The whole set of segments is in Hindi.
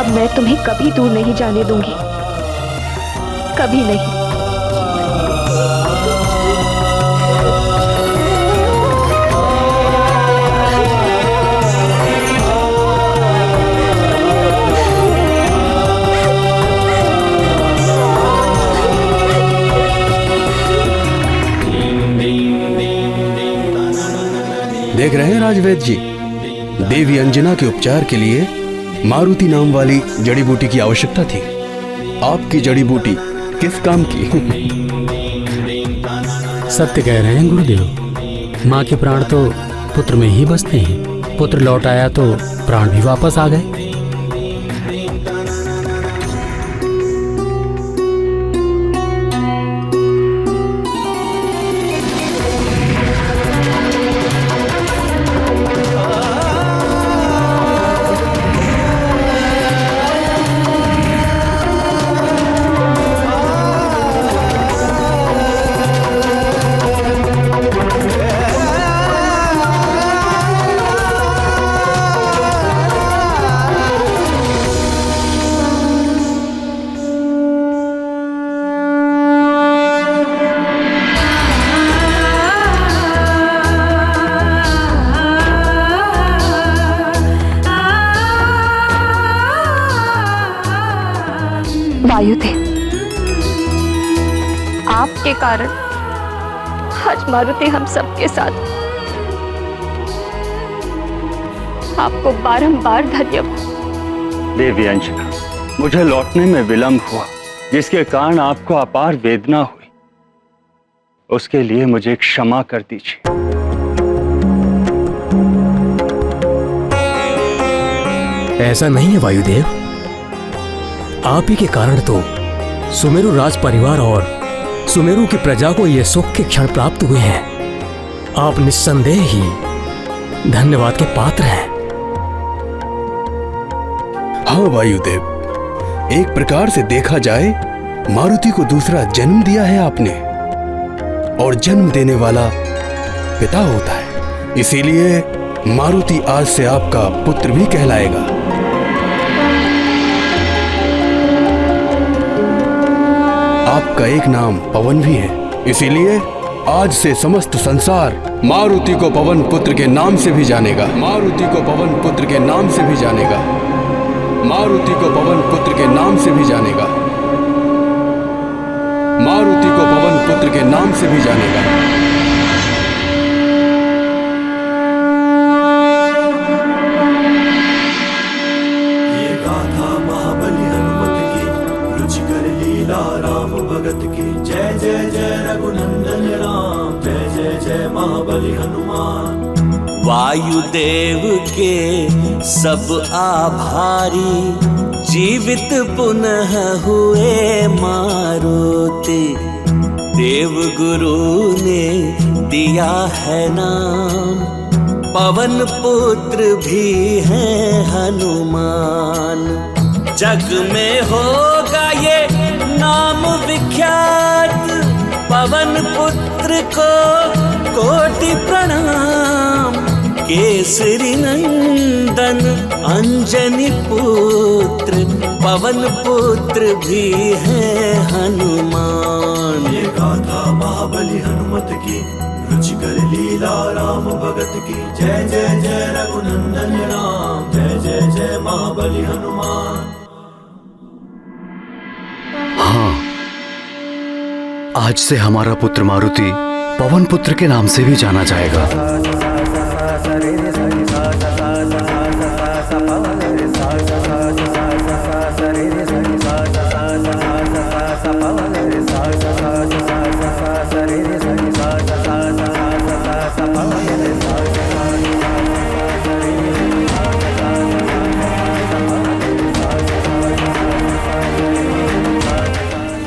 अब मैं तुम्हें कभी दूर नहीं जाने दूंगी, कभी नहीं। देख रहे हैं राजवेद जी, देवी अंजना के उपचार के लिए मारुति नाम वाली जड़ी बूटी की आवश्यकता थी। आपकी जड़ी बूटी किस काम की? सत्य कह रहे हैं गुरुदेव, माँ के प्राण तो पुत्र में ही बसते हैं। पुत्र लौट आया तो प्राण भी वापस आ गए। वायुदेव, आपके कारण आज मारुति हम सबके साथ। आपको बारंबार धन्यवाद। देवी अंजना, मुझे लौटने में विलंब हुआ, जिसके कारण आपको अपार वेदना हुई, उसके लिए मुझे क्षमा कर दीजिए। ऐसा नहीं है वायुदेव, आप ही के कारण तो सुमेरु राज परिवार और सुमेरु की प्रजा को ये सुख के क्षण प्राप्त हुए हैं। आप निस्संदेह ही धन्यवाद के पात्र हैं। हाँ वायुदेव, एक प्रकार से देखा जाए मारुति को दूसरा जन्म दिया है आपने, और जन्म देने वाला पिता होता है, इसीलिए मारुति आज से आपका पुत्र भी कहलाएगा। आपका एक नाम पवन भी है, इसीलिए आज से समस्त संसार मारुति को पवन पुत्र के नाम से भी जानेगा। मारुति को पवन पुत्र के नाम से भी जानेगा। मारुति को पवन पुत्र के नाम से भी जानेगा। मारुति को पवन पुत्र के नाम से भी जानेगा। ये गाथा महाबली हनुमत की, रुचिकर लीला राम भगत की। जय जय जय रघुनंदन राम, जय जय जय महाबली हनुमान। वायुदेव के सब आभारी, जीवित पुनः हुए मारुति। देव गुरु ने दिया है नाम, पवन पुत्र भी है हनुमान। जग में होगा ये नाम विख्यात, पवन पुत्र को कोटि प्रणाम। केसरी नंदन अंजनी पुत्र, पवन पुत्र भी है हनुमान। ये गाथा महाबली हनुमत की, रुचिकर लीला राम भगत की। जय जय जय रघुनंदन राम, जय जय जय महाबली हनुमान। हाँ, आज से हमारा पुत्र मारुति पवन पुत्र के नाम से भी जाना जाएगा।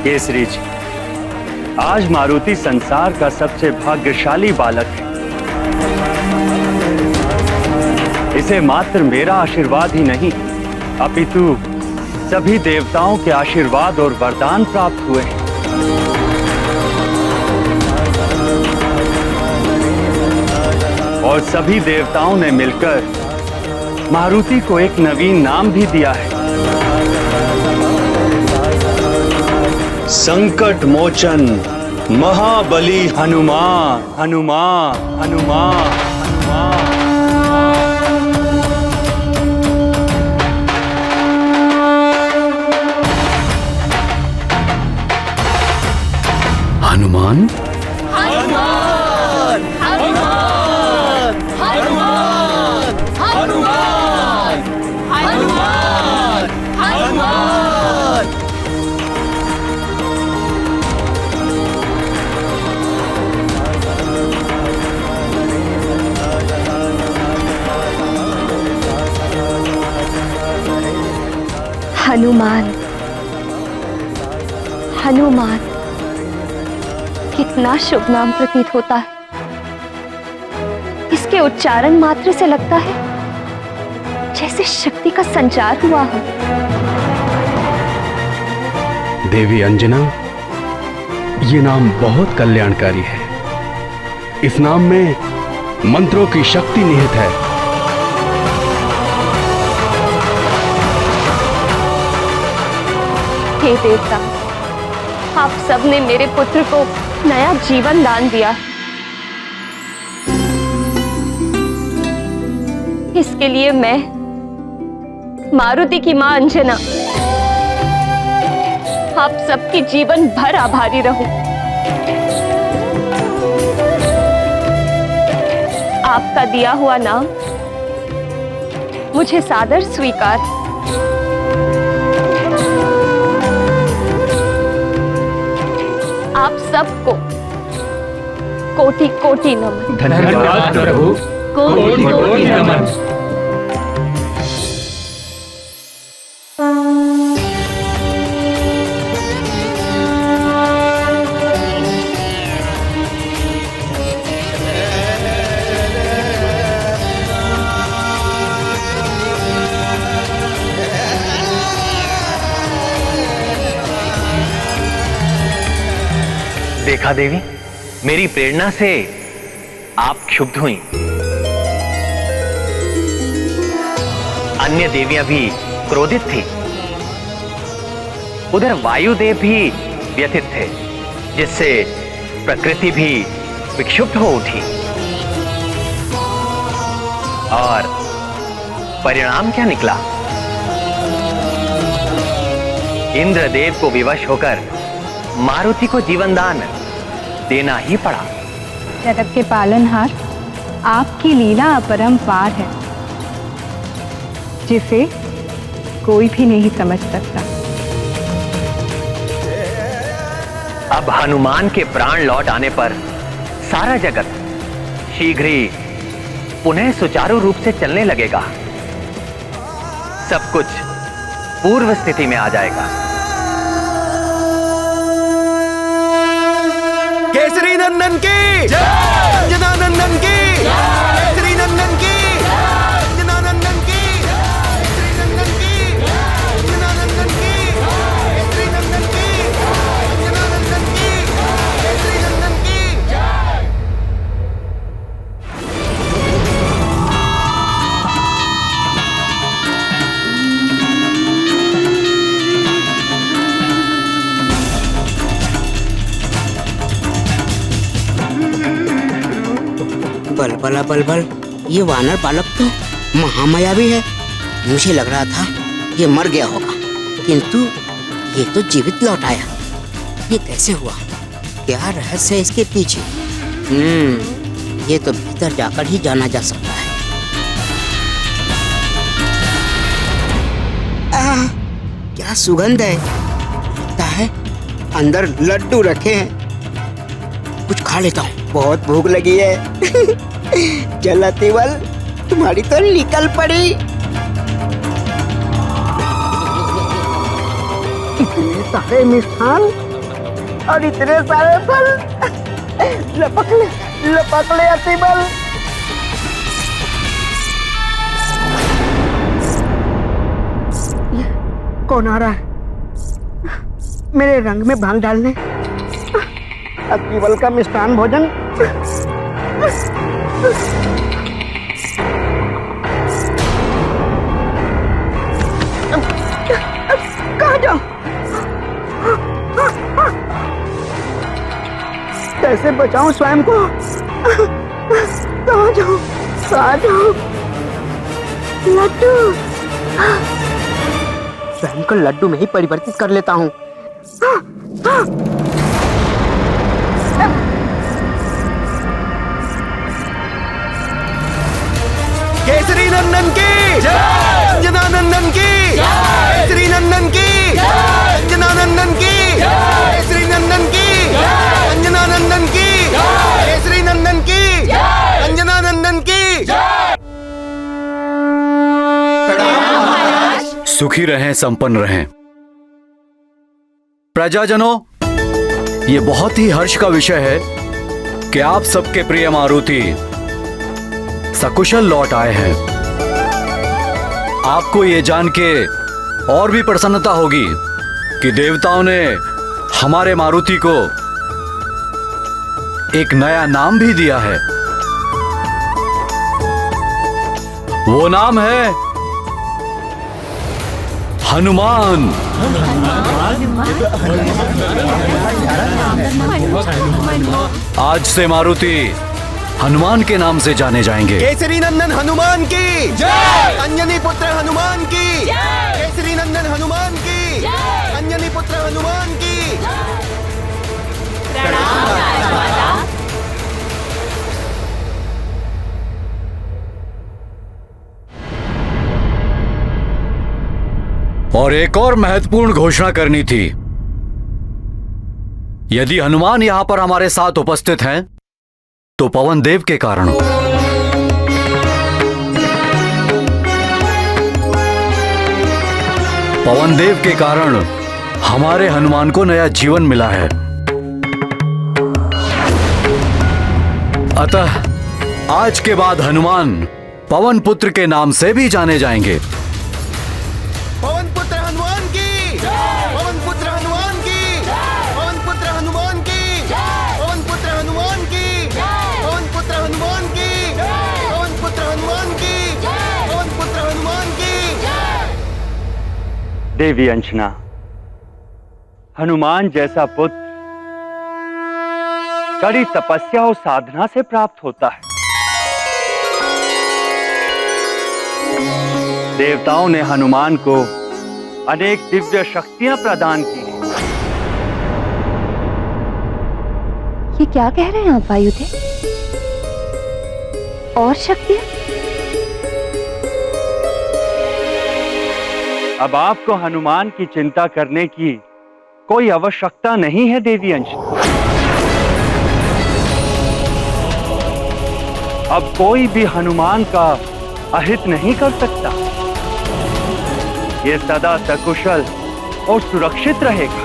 केसरी जी, आज मारुति संसार का सबसे भाग्यशाली बालक है। इसे मात्र मेरा आशीर्वाद ही नहीं, अपितु सभी देवताओं के आशीर्वाद और वरदान प्राप्त हुए हैं। और सभी देवताओं ने मिलकर मारुति को एक नवीन नाम भी दिया है। संकट मोचन महाबली हनुमान हनुमान हनुमान हनुमान। हनुमान हनुमान हनुमान, कितना शुभ नाम प्रतीत होता है। इसके उच्चारण मात्र से लगता है जैसे शक्ति का संचार हुआ हो। देवी अंजना, ये नाम बहुत कल्याणकारी है। इस नाम में मंत्रों की शक्ति निहित है। हे देवता, आप सबने मेरे पुत्र को नया जीवन दान दिया। इसके लिए मैं मारुति की मां अंजना आप सबकी जीवन भर आभारी रहूं। आपका दिया हुआ नाम मुझे सादर स्वीकार। आप सबको कोटि कोटि नमन। धन्यवाद प्रभु, कोटि कोटि नमन। देखा देवी, मेरी प्रेरणा से आप क्षुब्ध हुई। अन्य देवियां भी क्रोधित थी। उधर वायुदेव भी व्यथित थे, जिससे प्रकृति भी विक्षुब्ध हो उठी। और परिणाम क्या निकला? इंद्रदेव को विवश होकर मारुति को जीवनदान देना ही पड़ा। जगत के पालनहार, आपकी लीला अपरंपार है, जिसे कोई भी नहीं समझ सकता। अब हनुमान के प्राण लौट आने पर सारा जगत शीघ्र ही पुनः सुचारू रूप से चलने लगेगा। सब कुछ पूर्व स्थिति में आ जाएगा। केसरी नंदन की जय, अंजना नंदन की जय, केसरी नंदन की जय, अंजना नंदन की जय, केसरी नंदन की जय, अंजना नंदन की जय, केसरी नंदन की जय, अंजना नंदन की जय, केसरी नंदन की जय। बलबला बलबल, ये वानर बालक तो महामायावी है। मुझे लग रहा था ये मर गया होगा, किंतु ये तो जीवित लौट आया। ये कैसे हुआ? क्या रहस्य है इसके पीछे? ये तो भीतर जाकर ही जाना जा सकता है। क्या सुगंध है! लगता है अंदर लड्डू रखे हैं। कुछ खा लेता हूँ, बहुत भूख लगी है। चल तिवल, तुम्हारी तो निकल पड़ी। इतने सारे मिष्ठान और इतने सारे फल, लपक ले अतिबल। कौन आ रहा है मेरे रंग में भांग डालने? अतिबल का मिष्ठान भोजन। कहाँ जाऊं? कैसे बचाऊं स्वयं को? कहाँ जाऊं? लड्डू, स्वयं को लड्डू में ही परिवर्तित कर लेता हूँ। केसरी नंदन की जय, अंजना नंदन की जय, केसरी नंदन की जय, अंजना नंदन की जय, केसरी नंदन की जय, अंजना नंदन की जय, केसरी नंदन की जय, अंजना नंदन की जय। सुखी रहें, संपन्न रहें। प्रजाजनों, ये बहुत ही हर्ष का विषय है कि आप सबके प्रिय मारुति सकुशल लौट आए हैं। आपको ये जान के और भी प्रसन्नता होगी कि देवताओं ने हमारे मारुति को एक नया नाम भी दिया है। वो नाम है हनुमान। आज से मारुति हनुमान के नाम से जाने जाएंगे। केसरी नंदन हनुमान की जय, अंजनी पुत्र हनुमान की जय, केसरी नंदन हनुमान की जय, अंजनी पुत्र हनुमान की और एक और महत्वपूर्ण घोषणा करनी थी। यदि हनुमान यहां पर हमारे साथ उपस्थित हैं तो पवन देव के कारण। पवन देव के कारण हमारे हनुमान को नया जीवन मिला है। अतः आज के बाद हनुमान पवन पुत्र के नाम से भी जाने जाएंगे। पवन पुत्र हनुमान की जय, पवन पुत्र हनुमान की जय, पवन पुत्र हनुमान की जय, पवन पुत्र हनुमान की जय, पवन पुत्र हनुमान की जय, पवन पुत्र हनुमान की जय, पवन पुत्र हनुमान की जय। देवी अंजना, हनुमान जैसा पुत्र कड़ी तपस्या और साधना से प्राप्त होता है। देवताओं ने हनुमान को अनेक दिव्य शक्तियां प्रदान की हैं। ये क्या कह रहे हैं आप वायुदेव? और शक्तियां? अब आपको हनुमान की चिंता करने की कोई आवश्यकता नहीं है देवी अंजना। अब कोई भी हनुमान का अहित नहीं कर सकता। ये सदा सकुशल और सुरक्षित रहेगा।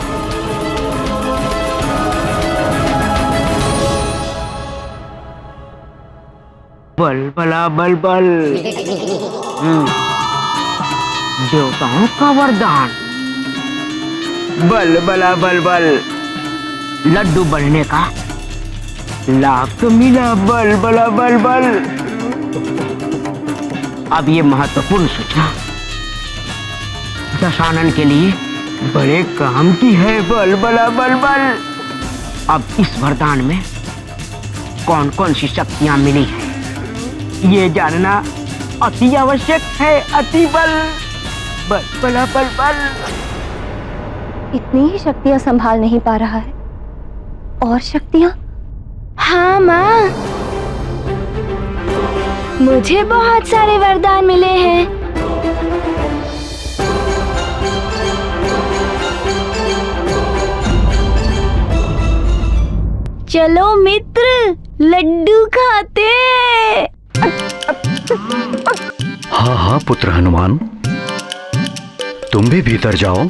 बल बला बल बल। देवताओं का वरदान। बल बला बल बल। लड्डू बनने का लाभ तो मिला। बल बला बल बल। अब ये महत्वपूर्ण सूचना दशानन के लिए बड़े काम की है। बल बला बल बल। अब इस वरदान में कौन कौन सी शक्तियां मिली हैं ये जानना अति आवश्यक है। अति बल। बल बला बल बल। इतनी ही शक्तियां संभाल नहीं पा रहा है। और शक्तियां? हाँ माँ, मुझे बहुत सारे वरदान मिले हैं। चलो मित्र, लड्डू खाते। हाँ हाँ पुत्र हनुमान, तुम भी भीतर जाओ,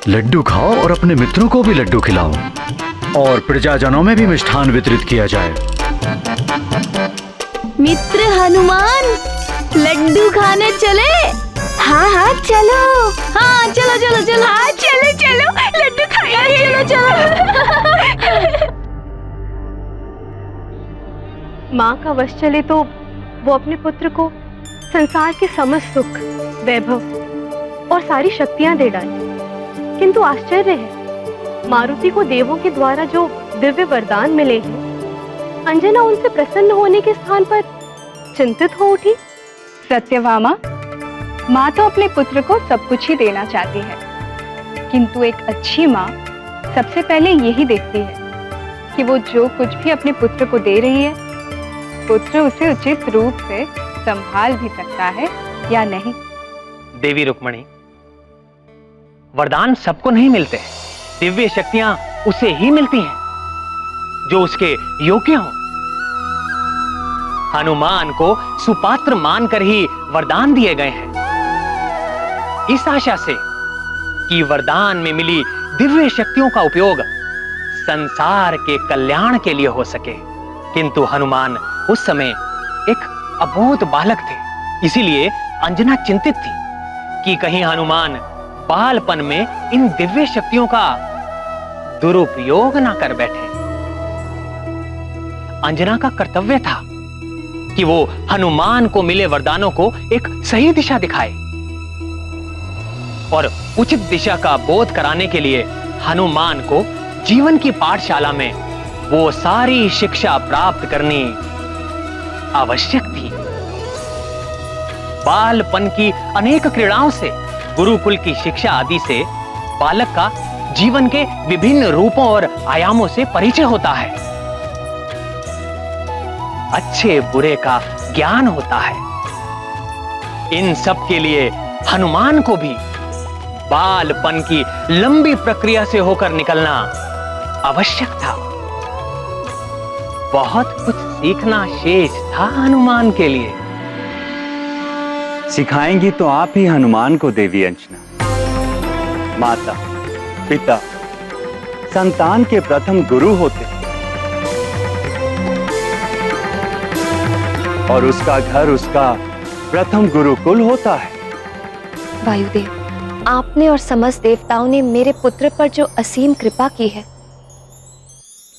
लड्डू खाओ और अपने मित्रों को भी लड्डू खिलाओ और प्रजाजनों में भी मिष्ठान वितरित किया जाए। मित्र हनुमान, लड्डू खाने चले? हाँ हाँ चलो। हाँ चलो चलो चलो। हाँ चलो चलो, लड्डू खाएंगे। चलो चलो। माँ का वश चले तो वो अपने पुत्र को संसार के समस्त सुख, वैभव और सारी शक्तियां दे डाले। किंतु आश्चर्य है, मारुति को देवों के द्वारा जो दिव्य वरदान मिले हैं, अंजना उनसे प्रसन्न होने के स्थान पर चिंतित हो उठी। सत्यभामा, माँ तो अपने पुत्र को सब कुछ ही देना चाहती है, किंतु एक अच्छी माँ सबसे पहले यही देखती है कि वो जो कुछ भी अपने पुत्र को दे रही है, पुत्र उसे उचित रूप से संभाल भी सकता है या नहीं। देवी रुक्मणी, वरदान सबको नहीं मिलते, दिव्य शक्तियां उसे ही मिलती हैं जो उसके योग्य हों। हनुमान को सुपात्र मानकर ही वरदान दिए गए हैं, इस आशा से कि वरदान में मिली दिव्य शक्तियों का उपयोग संसार के कल्याण के लिए हो सके। किंतु हनुमान उस समय एक अबोध बालक थे, इसीलिए अंजना चिंतित थी कि कहीं हनुमान बालपन में इन दिव्य शक्तियों का दुरुपयोग ना कर बैठे। अंजना का कर्तव्य था कि वो हनुमान को मिले वरदानों को एक सही दिशा दिखाए और उचित दिशा का बोध कराने के लिए हनुमान को जीवन की पाठशाला में वो सारी शिक्षा प्राप्त करनी आवश्यक थी। बालपन की अनेक क्रीड़ाओं से, गुरुकुल की शिक्षा आदि से बालक का जीवन के विभिन्न रूपों और आयामों से परिचय होता है, अच्छे बुरे का ज्ञान होता है। इन सब के लिए हनुमान को भी बालपन की लंबी प्रक्रिया से होकर निकलना आवश्यक था। बहुत कुछ सीखना शेष था हनुमान के लिए। सिखाएंगी तो आप ही हनुमान को देवी अंजना। माता पिता संतान के प्रथम गुरु होते और उसका घर उसका प्रथम गुरुकुल होता है। वायुदेव, आपने और समस्त देवताओं ने मेरे पुत्र पर जो असीम कृपा की है,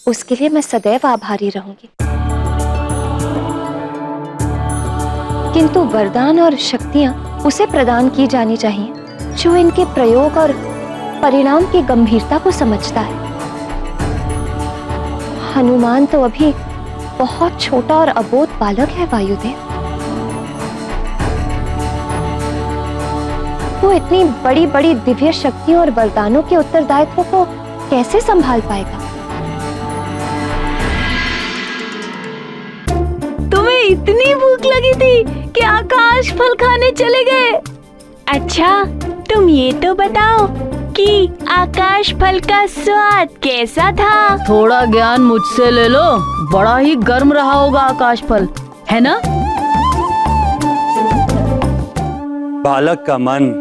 उसके लिए मैं सदैव आभारी रहूंगी। किंतु वरदान और शक्तियां उसे प्रदान की जानी चाहिए जो इनके प्रयोग और परिणाम की गंभीरता को समझता है। हनुमान तो अभी बहुत छोटा और अबोध बालक है वायुदेव। वो इतनी बड़ी बड़ी दिव्य शक्तियों और वरदानों के उत्तरदायित्व को कैसे संभाल पाएगा? तुम्हें इतनी भूख लगी थी कि आकाश फल खाने चले गए? अच्छा, तुम ये तो बताओ कि आकाश फल का स्वाद कैसा था? थोड़ा ज्ञान मुझसे ले लो, बड़ा ही गर्म रहा होगा आकाश फल, है ना? बालक का मन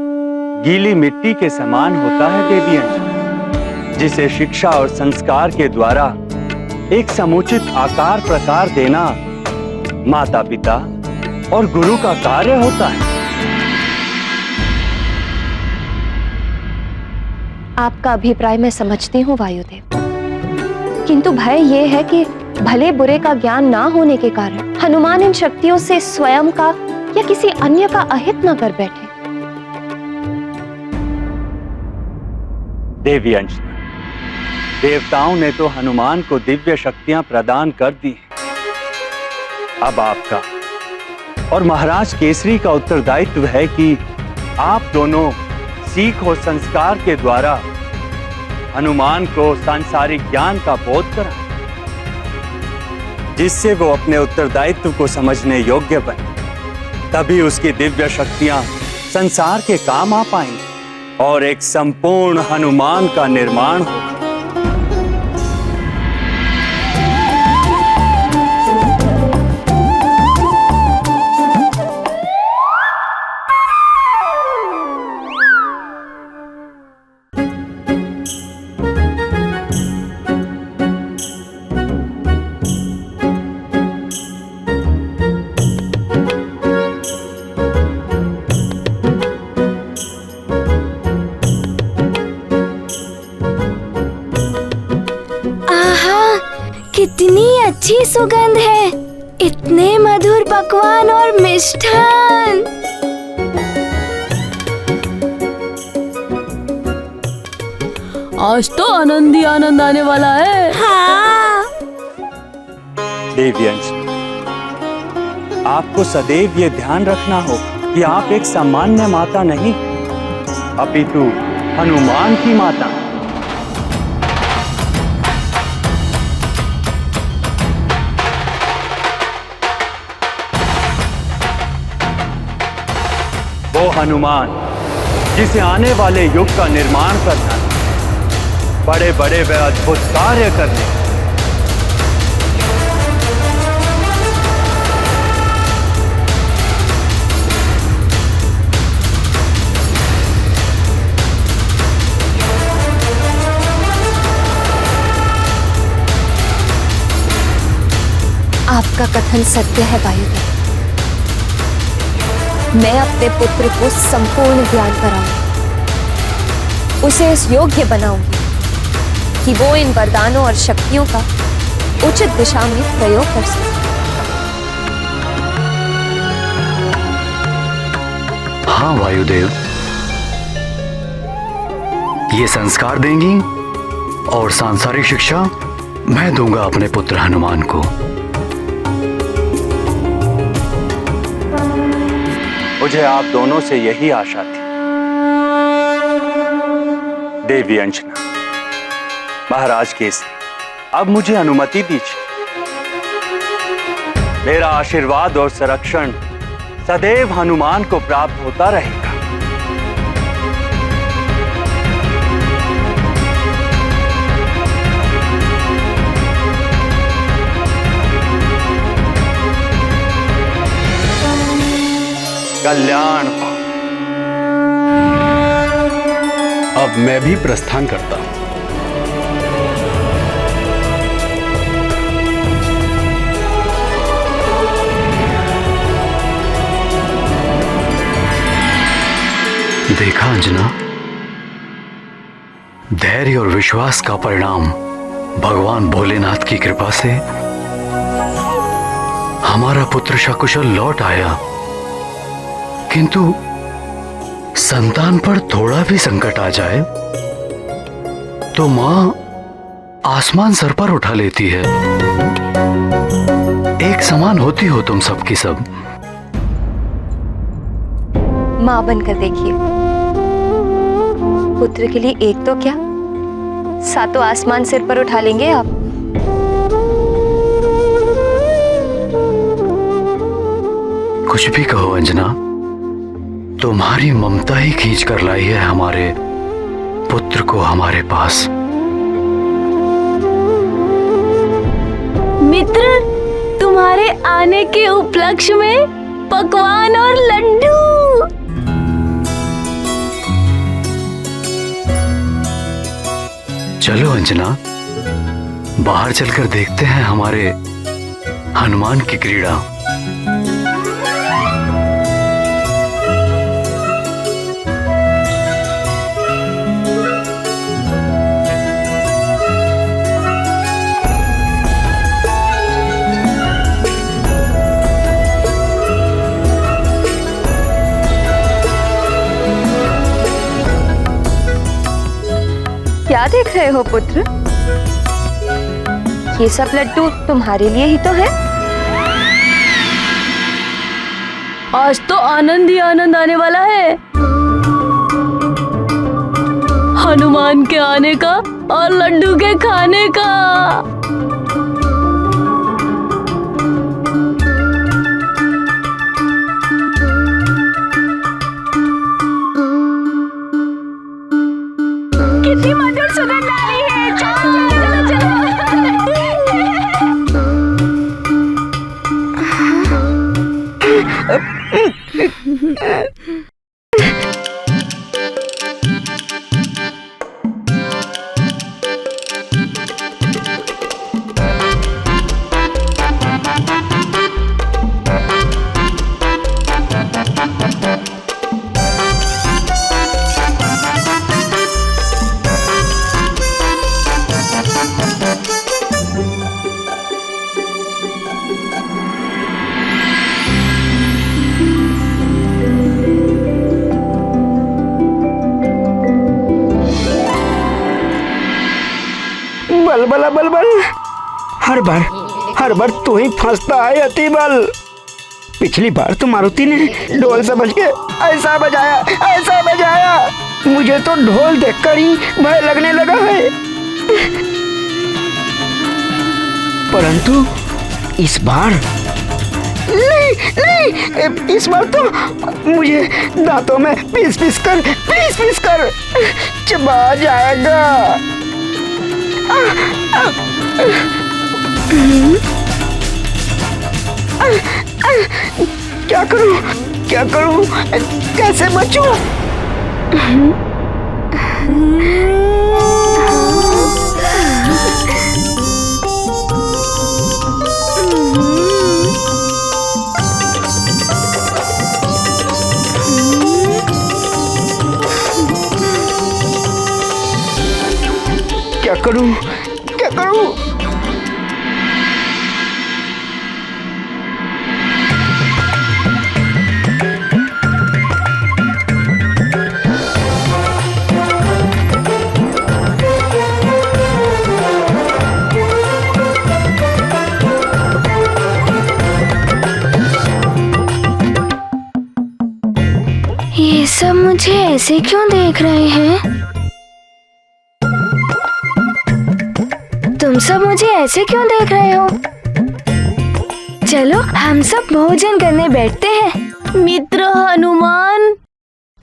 गीली मिट्टी के समान होता है देवी अंजना, जिसे शिक्षा और संस्कार के द्वारा एक समुचित आकार प्रकार देना माता पिता और गुरु का कार्य होता है। आपका अभिप्राय मैं समझती हूँ वायुदेव, किंतु भय ये है कि भले बुरे का ज्ञान ना होने के कारण हनुमान इन शक्तियों से स्वयं का या किसी अन्य का अहित न कर बैठे। देवी अंजना, देवताओं ने तो हनुमान को दिव्य शक्तियां प्रदान कर दी हैं। अब आपका और महाराज केसरी का उत्तरदायित्व है कि आप दोनों सीख और संस्कार के द्वारा हनुमान को सांसारिक ज्ञान का बोध कराएं, जिससे वो अपने उत्तरदायित्व को समझने योग्य बने। तभी उसकी दिव्य शक्तियां संसार के काम आ पाएंगी और एक संपूर्ण हनुमान का निर्माण होगा। कितनी अच्छी सुगंध है, इतने मधुर पकवान और मिष्ठान। आज तो आनंद ही आनंद आने वाला है। हाँ। देवी अंजना, आपको सदैव ये ध्यान रखना होगा कि आप एक सामान्य माता नहीं, अपितु हनुमान की माता। वो हनुमान जिसे आने वाले युग का निर्माण करना, बड़े बड़े व अद्भुत कार्य करने, आपका कथन सत्य है वायुदेव। मैं अपने पुत्र को संपूर्ण ज्ञान कराऊंगी, उसे इस योग्य बनाऊंगी कि वो इन वरदानों और शक्तियों का उचित दिशा में प्रयोग कर सके। हाँ वायुदेव, ये संस्कार देंगी और सांसारिक शिक्षा मैं दूंगा अपने पुत्र हनुमान को। मुझे आप दोनों से यही आशा थी। देवी अंजना, महाराज केसरी, अब मुझे अनुमति दीजिए। मेरा आशीर्वाद और संरक्षण सदैव हनुमान को प्राप्त होता रहेगा। कल्याण। अब मैं भी प्रस्थान करता हूं। देखा अंजना, धैर्य और विश्वास का परिणाम भगवान भोलेनाथ की कृपा से हमारा पुत्र सकुशल लौट आया। किंतु संतान पर थोड़ा भी संकट आ जाए तो मां आसमान सर पर उठा लेती है। एक समान होती हो तुम सबकी सब। मां बनकर देखिए, पुत्र के लिए एक तो क्या, सातों आसमान सिर पर उठा लेंगे आप। कुछ भी कहो अंजना, तुम्हारी ममता ही खींच कर लाई है हमारे पुत्र को हमारे पास। मित्र, तुम्हारे आने के उपलक्ष्य में पकवान और लड्डू। चलो अंजना, बाहर चलकर देखते हैं हमारे हनुमान की क्रीड़ा। क्या देख रहे हो पुत्र? ये सब लड्डू तुम्हारे लिए ही तो है। आज तो आनंद ही आनंद आने वाला है, हनुमान के आने का और लड्डू के खाने का। कितनी मधुर सुगंध आ रही है। चलो चलो चलो हर बार तू ही फंसता है अतिबल। पिछली बार तो मारुति ने ढोल समझ के ऐसा बजाया, मुझे तो ढोल देखकर ही भय लगने लगा है। परंतु इस बार नहीं, इस बार तो मुझे दांतों में पीस कर चबा जाएगा। क्या करूं, कैसे बचूं? क्या करूं? ये सब मुझे ऐसे क्यों देख रहे हैं? तुम सब मुझे ऐसे क्यों देख रहे हो? चलो हम सब भोजन करने बैठते हैं। मित्र हनुमान,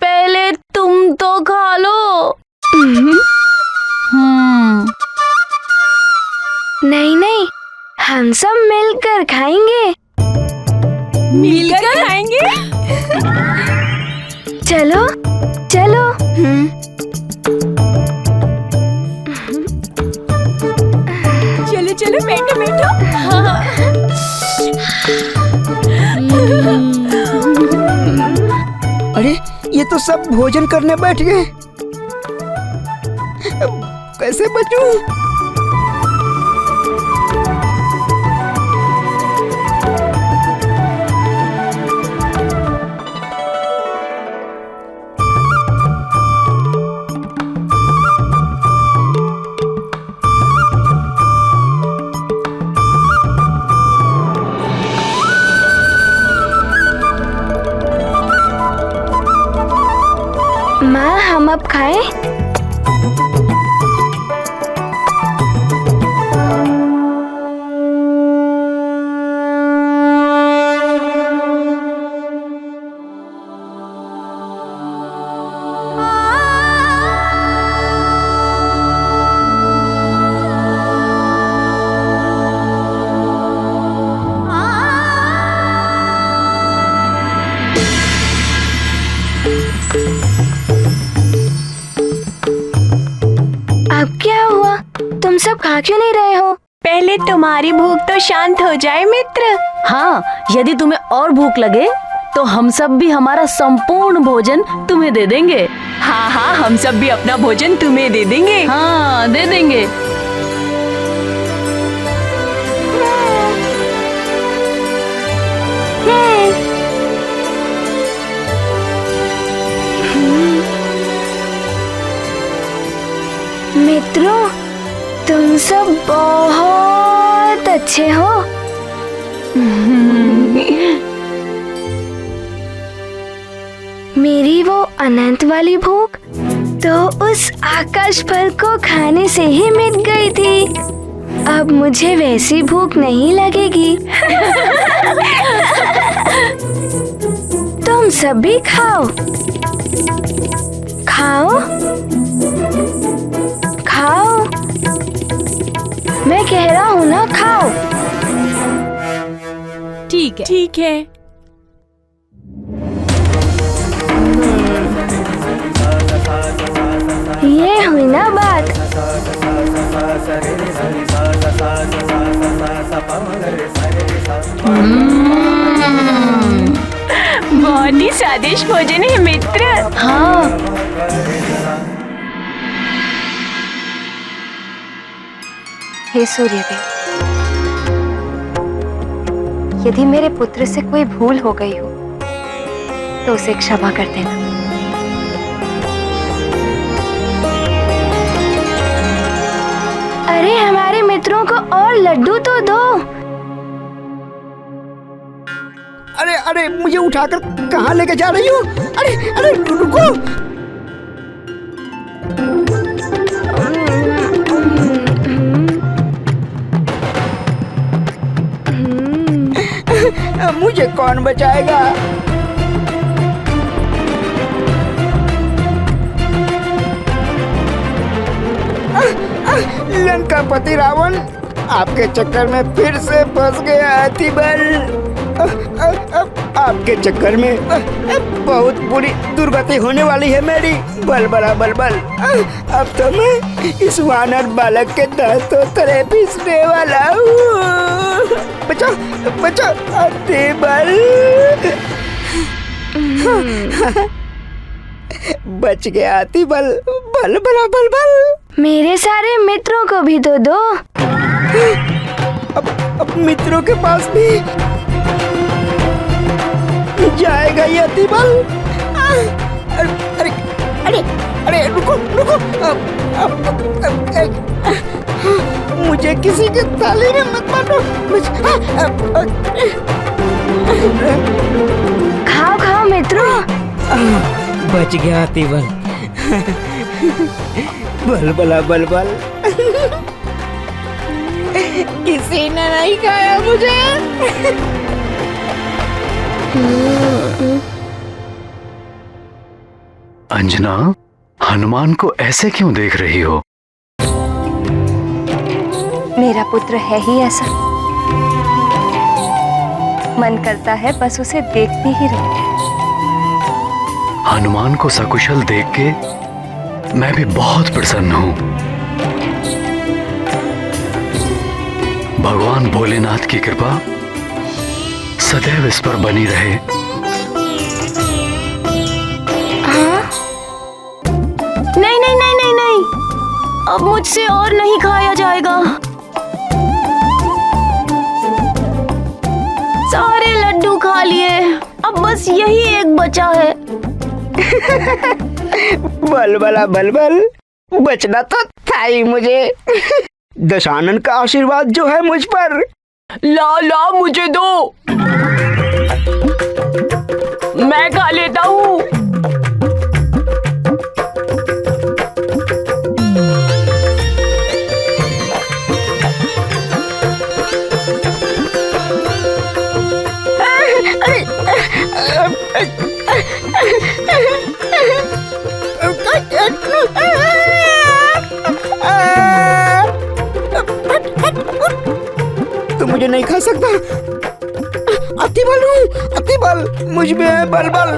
पहले तुम तो खा लो। नहीं, हम सब मिलकर खाएंगे। मिलकर खाएंगे? चलो। चलो बैठो। अरे ये तो सब भोजन करने बैठ गए, कैसे बचूं? माँ, हम अब खाएं? अब क्या हुआ? तुम सब खा क्यों नहीं रहे हो? पहले तुम्हारी भूख तो शांत हो जाए मित्र। हाँ, यदि तुम्हें और भूख लगे तो हम सब भी हमारा संपूर्ण भोजन तुम्हें दे देंगे। हाँ, हम सब भी अपना भोजन तुम्हें दे देंगे। हाँ, दे देंगे। मित्रों, तुम सब बहुत अच्छे हो। मेरी वो अनंत वाली भूख तो उस आकाश फल को खाने से ही मिट गई थी। अब मुझे वैसी भूख नहीं लगेगी। तुम सब भी खाओ। मैं कह रहा हूँ ना, खाओ। ठीक है। ये हुई ना बात। बहुत ही स्वादिष्ट भोजन है मित्र। हाँ। हे सूर्यदेव, यदि मेरे पुत्र से कोई भूल हो गई हो तो उसे क्षमा कर देना। अरे हमारे मित्रों को और लड्डू तो दो। अरे अरे मुझे उठाकर कहाँ लेके जा रही हो? अरे अरे रुको। मुझे कौन बचाएगा? लंकापति रावण, आपके चक्कर में फिर से फंस गया हाथीबल। आपके चक्कर में बहुत बुरी दुर्गति होने वाली है मेरी। बलबला बलबल, अब तो मैं इस वानर बालक के दांतों तले पीसने वाला हूँ। बचाओ बचाओ हाथीबल। बच गया हाथीबल। बलबला बलबल। मेरे सारे मित्रों को भी तो दो। अब मित्रों के पास भी जाएगा ये हाथीबल। अरे अरे अरे रुको रुको। मुझे किसी के थाली में मत मारो। खाओ खाओ मित्रों। बच गया हाथीबल। बलबला बलबल। किसी ने नहीं खाया मुझे। अंजना, हनुमान को ऐसे क्यों देख रही हो? मेरा पुत्र है ही ऐसा, मन करता है बस उसे देखती ही रहूं। हनुमान को सकुशल देख के मैं भी बहुत प्रसन्न हूँ। भगवान भोलेनाथ की कृपा सदैव इस पर बनी रहे। नहीं नहीं नहीं नहीं नहीं, अब मुझसे और नहीं खाया जाएगा। सारे लड्डू खा लिए, अब बस यही एक बचा है। बलबला बलबल, बचना तो था ही मुझे। दशानन का आशीर्वाद जो है मुझ पर। ला ला मुझे दो, मैं खा लेता हूँ। तू मुझे नहीं खा सकता। अतिबल हूँ, अतिबल मुझ में है बलबल।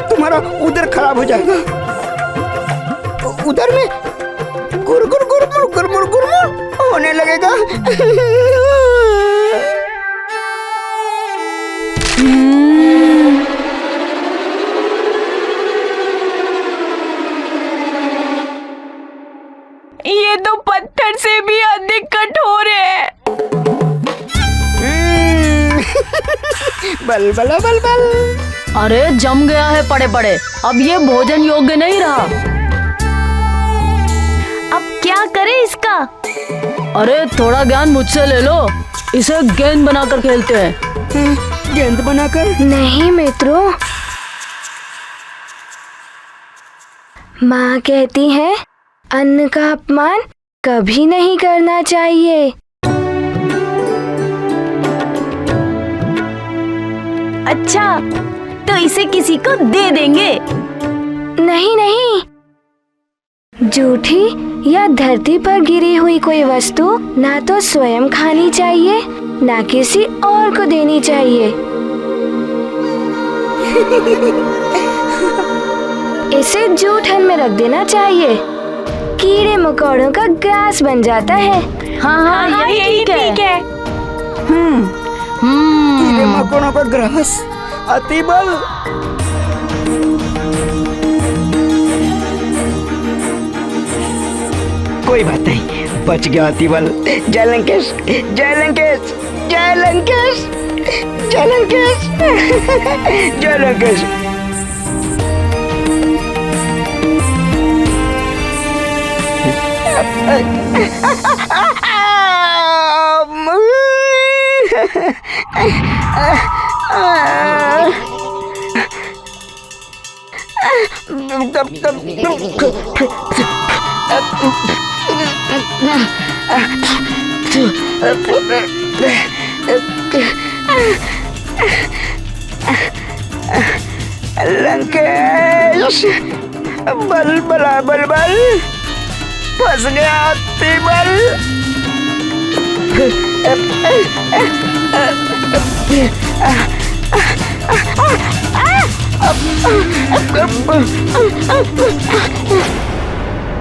तुम्हारा उदर खराब हो जाएगा। उदर में गुर गुर गुर गुर गुर गुर गुर होने लगेगा। ये तो पत्थर से भी अधिक कठोर है। बलबला बलबल। अरे जम गया है पड़े पड़े, अब ये भोजन योग्य नहीं रहा। अब क्या करें इसका? अरे थोड़ा ज्ञान मुझसे ले लो, इसे गेंद बनाकर खेलते हैं। गेंद बनाकर? नहीं मित्रों, माँ कहती है अन्न का अपमान कभी नहीं करना चाहिए। अच्छा, तो इसे किसी को दे देंगे? नहीं नहीं, जूठी या धरती पर गिरी हुई कोई वस्तु ना तो स्वयं खानी चाहिए ना किसी और को देनी चाहिए। इसे जूठन में रख देना चाहिए, कीड़े मकोड़ों का ग्रास बन जाता है। हाँ, यही ठीक है। कीड़े मकोड़ों का ग्रास? अतिबल, कोई बात नहीं, बच गया अतिबल। जय लंकेश, जय लंकेश, जय लंकेश, जय लंकेश, जय लंकेश। लंकेश, बल बला बल बल, फंस गया तिबल।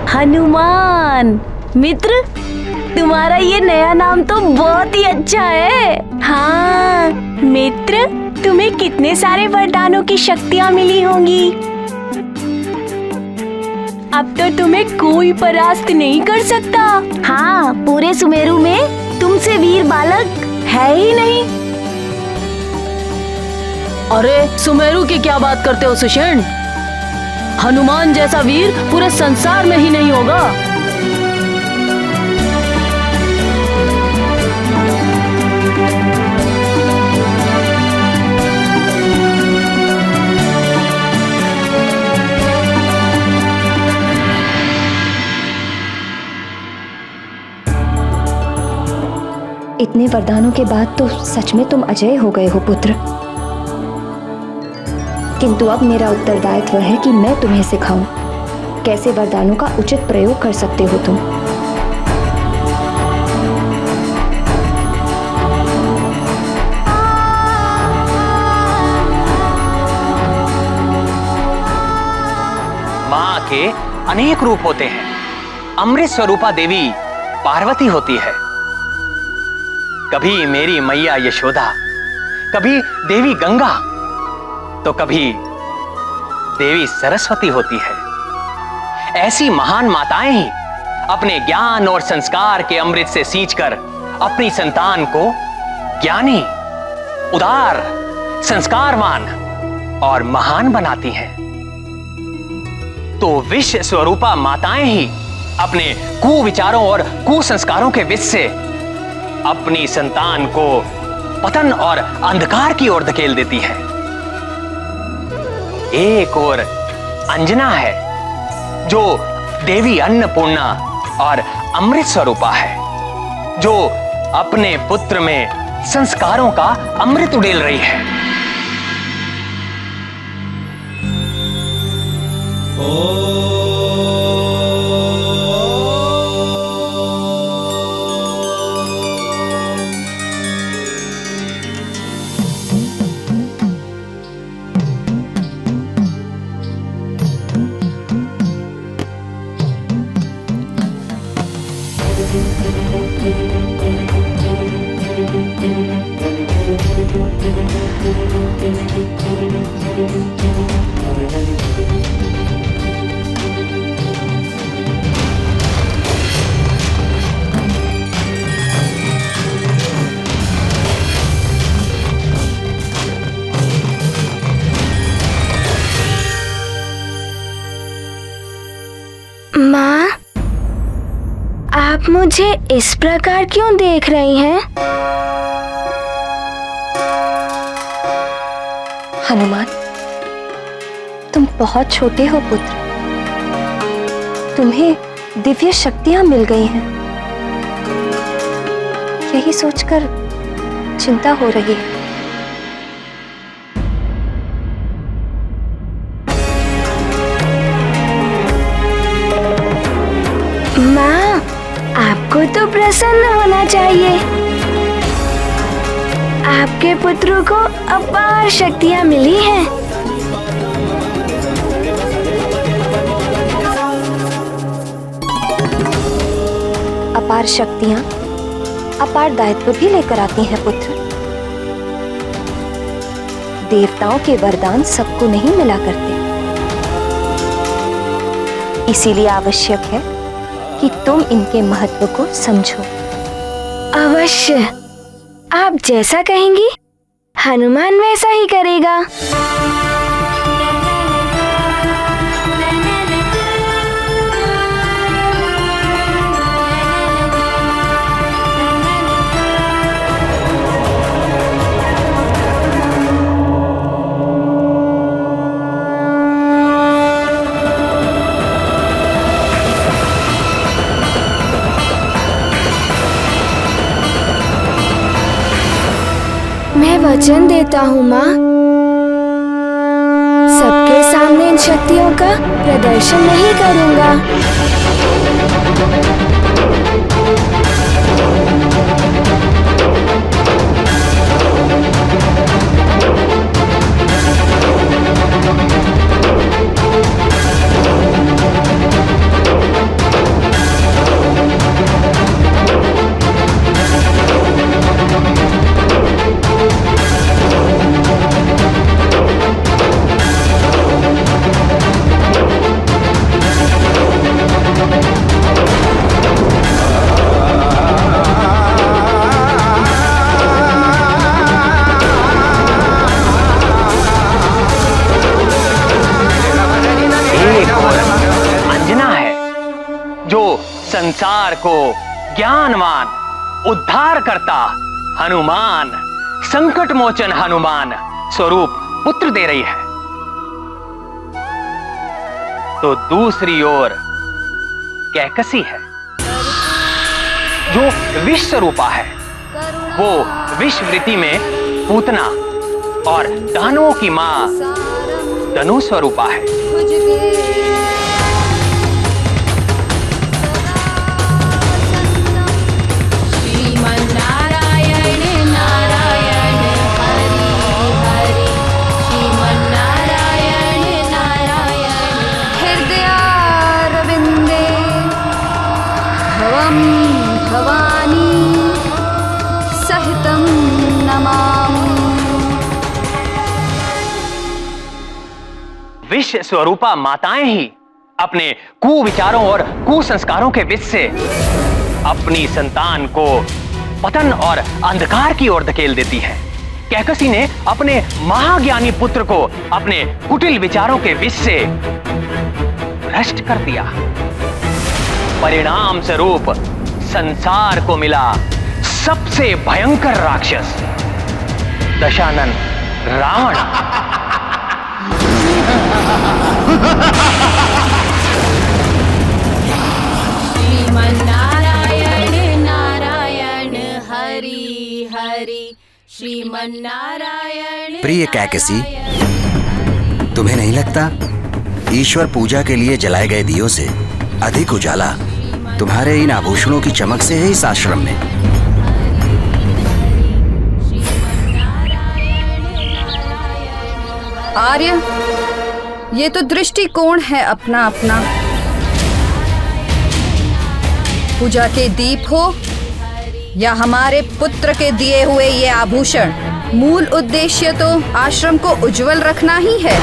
हनुमान मित्र, तुम्हारा ये नया नाम तो बहुत ही अच्छा है। हाँ मित्र, तुम्हें कितने सारे वरदानों की शक्तियाँ मिली होंगी। अब तो तुम्हें कोई परास्त नहीं कर सकता। हाँ, पूरे सुमेरु में तुमसे वीर बालक है ही नहीं। अरे सुमेरु की क्या बात करते हो सुषेण? हनुमान जैसा वीर पूरे संसार में ही नहीं होगा। इतने वरदानों के बाद तो सच में तुम अजय हो गए हो पुत्र। किंतु अब मेरा उत्तरदायित्व है कि मैं तुम्हें सिखाऊं कैसे वरदानों का उचित प्रयोग कर सकते हो तुम। माँ के अनेक रूप होते हैं। अमृत स्वरूपा देवी पार्वती होती है, कभी मेरी मैया यशोदा, कभी देवी गंगा, तो कभी देवी सरस्वती होती है। ऐसी महान माताएं ही अपने ज्ञान और संस्कार के अमृत से सींचकर अपनी संतान को ज्ञानी, उदार, संस्कारवान और महान बनाती हैं। तो विश्व स्वरूपा माताएं ही अपने कुविचारों और कुसंस्कारों के विष से अपनी संतान को पतन और अंधकार की ओर धकेल देती है। एक और अंजना है जो देवी अन्नपूर्णा और अमृत स्वरूपा है, जो अपने पुत्र में संस्कारों का अमृत उड़ेल रही है। माँ, आप मुझे इस प्रकार क्यों देख रही हैं? हनुमान, तुम बहुत छोटे हो पुत्र। तुम्हें दिव्य शक्तियां मिल गई हैं। यही सोचकर चिंता हो रही है। माँ, आपको तो प्रसन्न होना चाहिए। आपके पुत्र को अपार शक्तियां मिली हैं। अपार शक्तियां अपार दायित्व भी लेकर आती हैं पुत्र। देवताओं के वरदान सबको नहीं मिला करते। इसीलिए आवश्यक है कि तुम इनके महत्व को समझो। अवश्य, आप जैसा कहेंगी हनुमान वैसा ही करेगा। वचन देता हूँ माँ, सबके सामने इन शक्तियों का प्रदर्शन नहीं करूँगा। संसार को ज्ञानवान उद्धार करता हनुमान, संकट मोचन हनुमान स्वरूप पुत्र दे रही है, तो दूसरी ओर कैकसी है जो विष स्वरूपा है। वो विषवृत्ति में पूतना और दानवों की मां धनु स्वरूपा है। विष स्वरूपा माताएं ही अपने कुविचारों और कुसंस्कारों के विष से अपनी संतान को पतन और अंधकार की ओर धकेल देती है। कैकसी ने अपने महाज्ञानी पुत्र को अपने कुटिल विचारों के विष से भ्रष्ट कर दिया। परिणाम स्वरूप संसार को मिला सबसे भयंकर राक्षस दशानन रावण। श्रीमन्नारायण नारायण हरि हरि श्रीमन्नारायण। प्रिय कैकसी, तुम्हें नहीं लगता ईश्वर पूजा के लिए जलाए गए दियों से अधिक उजाला तुम्हारे इन आभूषणों की चमक से है इस आश्रम में? आर्य, ये तो दृष्टिकोण है अपना अपना। पूजा के दीप हो या हमारे पुत्र के दिए हुए ये आभूषण, मूल उद्देश्य तो आश्रम को उज्जवल रखना ही है।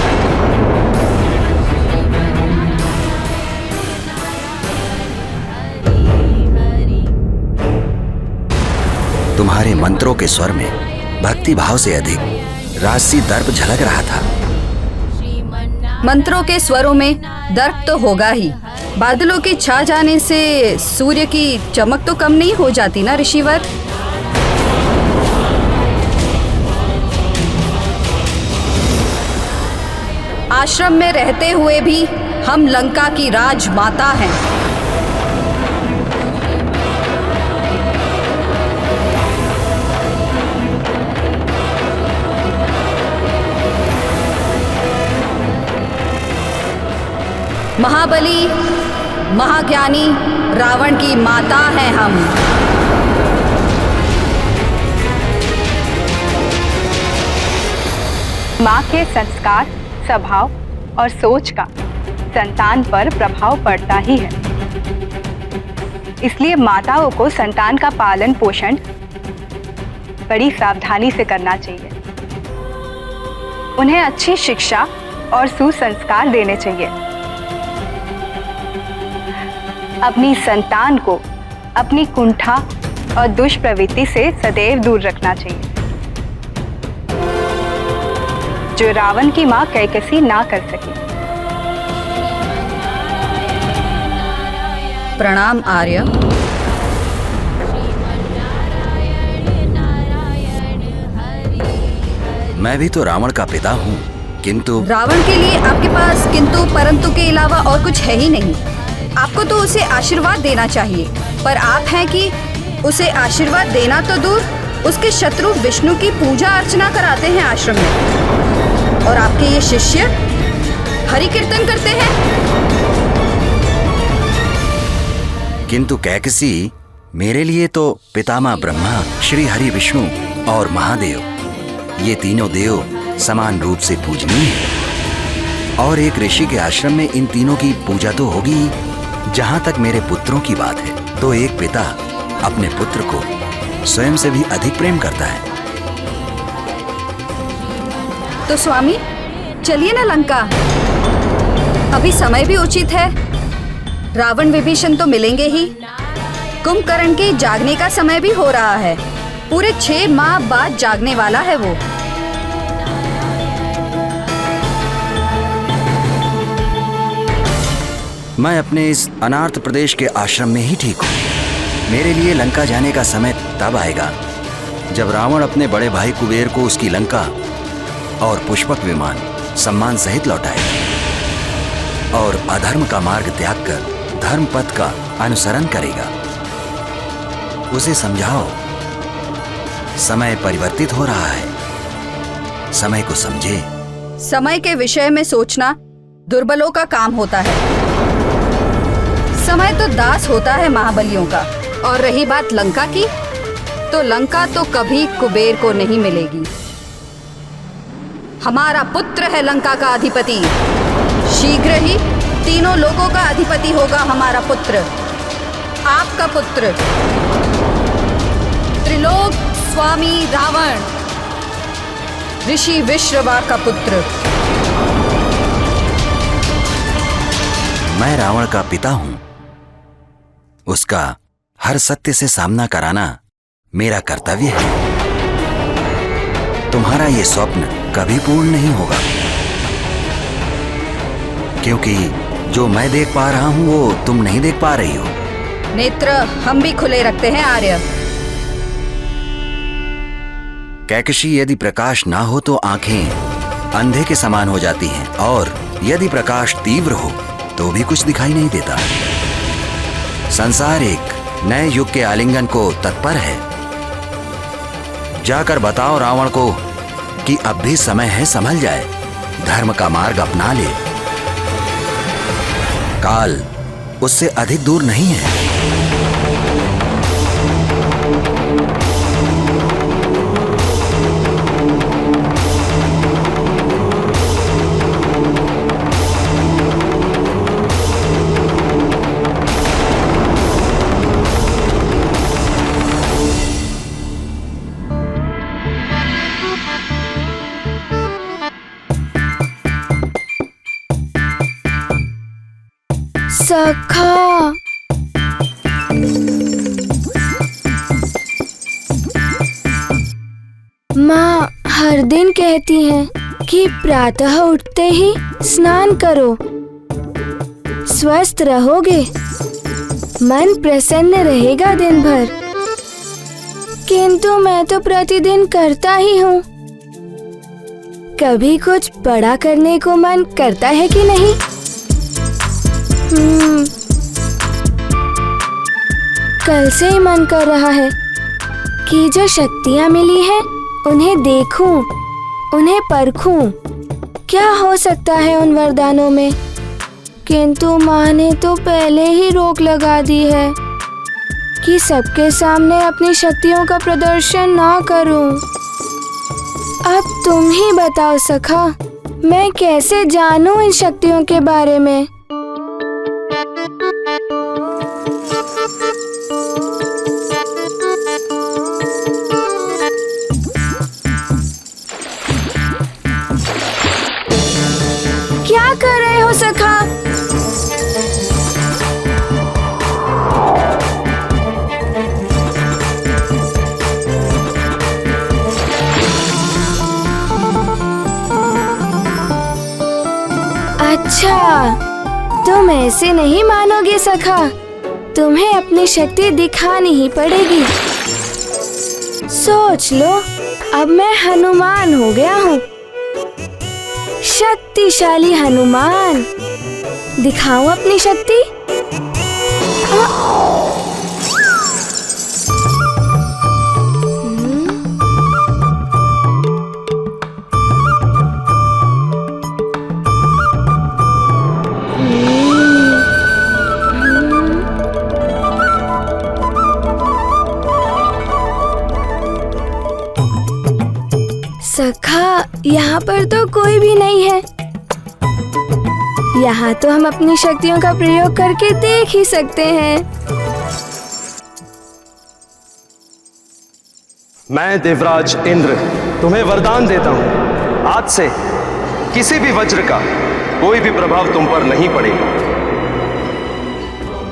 तुम्हारे मंत्रों के स्वर में भक्ति भाव से अधिक राजसी दर्प झलक रहा था। मंत्रों के स्वरों में दर्प तो होगा ही। बादलों के छा जाने से सूर्य की चमक तो कम नहीं हो जाती ना ऋषिवर। आश्रम में रहते हुए भी हम लंका की राजमाता हैं। महाबली महाज्ञानी रावण की माता हैं हम। माँ के संस्कार, स्वभाव और सोच का संतान पर प्रभाव पड़ता ही है। इसलिए माताओं को संतान का पालन पोषण बड़ी सावधानी से करना चाहिए। उन्हें अच्छी शिक्षा और सुसंस्कार देने चाहिए। अपनी संतान को अपनी कुंठा और दुष्प्रवृत्ति से सदैव दूर रखना चाहिए, जो रावण की मां कैकसी ना कर सकी। प्रणाम आर्य। मैं भी तो रावण का पिता हूँ, किंतु रावण के लिए आपके पास किंतु परंतु के अलावा और कुछ है ही नहीं। आपको तो उसे आशीर्वाद देना चाहिए, पर आप हैं कि उसे आशीर्वाद देना तो दूर, उसके शत्रु विष्णु की पूजा अर्चना कराते हैं आश्रम में, और आपके ये शिष्य हरि कीर्तन करते हैं। किंतु कैकसी, मेरे लिए तो पितामह ब्रह्मा, श्री हरि विष्णु और महादेव, ये तीनों देव समान रूप से पूजनीय हैं। और एक ऋषि के आश्रम में इन तीनों की पूजा तो होगी ही। जहां तक मेरे पुत्रों की बात है, तो एक पिता अपने पुत्र को स्वयं से भी अधिक प्रेम करता है। तो स्वामी चलिए ना लंका, अभी समय भी उचित है। रावण विभीषण तो मिलेंगे ही, कुंभकर्ण के जागने का समय भी हो रहा है। पूरे 6 माह बाद जागने वाला है वो। मैं अपने इस अनार्थ प्रदेश के आश्रम में ही ठीक हूँ। मेरे लिए लंका जाने का समय तब आएगा जब रावण अपने बड़े भाई कुबेर को उसकी लंका और पुष्पक विमान सम्मान सहित लौटाएगा और अधर्म का मार्ग त्याग कर धर्म पथ का अनुसरण करेगा। उसे समझाओ, समय परिवर्तित हो रहा है, समय को समझे। समय के विषय में सोचना दुर्बलों का काम होता है। समय तो दास होता है महाबलियों का। और रही बात लंका की, तो लंका तो कभी कुबेर को नहीं मिलेगी। हमारा पुत्र है लंका का अधिपति। शीघ्र ही तीनों लोगों का अधिपति होगा हमारा पुत्र, आपका पुत्र, त्रिलोक स्वामी रावण, ऋषि विश्रवा का पुत्र। मैं रावण का पिता हूं। उसका हर सत्य से सामना कराना मेरा कर्तव्य है। तुम्हारा ये स्वप्न कभी पूर्ण नहीं होगा, क्योंकि जो मैं देख पा रहा हूं वो तुम नहीं देख पा रही हो। नेत्र हम भी खुले रखते हैं आर्य। कैकशी, यदि प्रकाश ना हो तो आंखें अंधे के समान हो जाती हैं, और यदि प्रकाश तीव्र हो तो भी कुछ दिखाई नहीं देता। संसार एक नए युग के आलिंगन को तत्पर है। जाकर बताओ रावण को कि अब भी समय है, संभल जाए, धर्म का मार्ग अपना ले। काल उससे अधिक दूर नहीं है। सखा, माँ हर दिन कहती हैं कि प्रातः उठते ही स्नान करो, स्वस्थ रहोगे, मन प्रसन्न रहेगा दिन भर। किंतु मैं तो प्रतिदिन करता ही हूँ। कभी कुछ बड़ा करने को मन करता है कि नहीं? कल से ही मन कर रहा है कि जो शक्तियाँ मिली हैं उन्हें देखूं, उन्हें परखूं, क्या हो सकता है उन वरदानों में। किंतु माँ ने तो पहले ही रोक लगा दी है कि सबके सामने अपनी शक्तियों का प्रदर्शन ना करूं। अब तुम ही बताओ सखा, मैं कैसे जानूं इन शक्तियों के बारे में? क्या कर रहे हो सखा? अच्छा, तुम ऐसे नहीं मानोगे सखा, तुम्हें अपनी शक्ति दिखानी ही पड़ेगी। सोच लो, अब मैं हनुमान हो गया हूँ, शक्तिशाली हनुमान। दिखाऊं अपनी शक्ति? यहाँ पर तो कोई भी नहीं है। यहाँ तो हम अपनी शक्तियों का प्रयोग करके देख ही सकते हैं। मैं देवराज इंद्र तुम्हें वरदान देता हूँ, आज से किसी भी वज्र का कोई भी प्रभाव तुम पर नहीं पड़ेगा।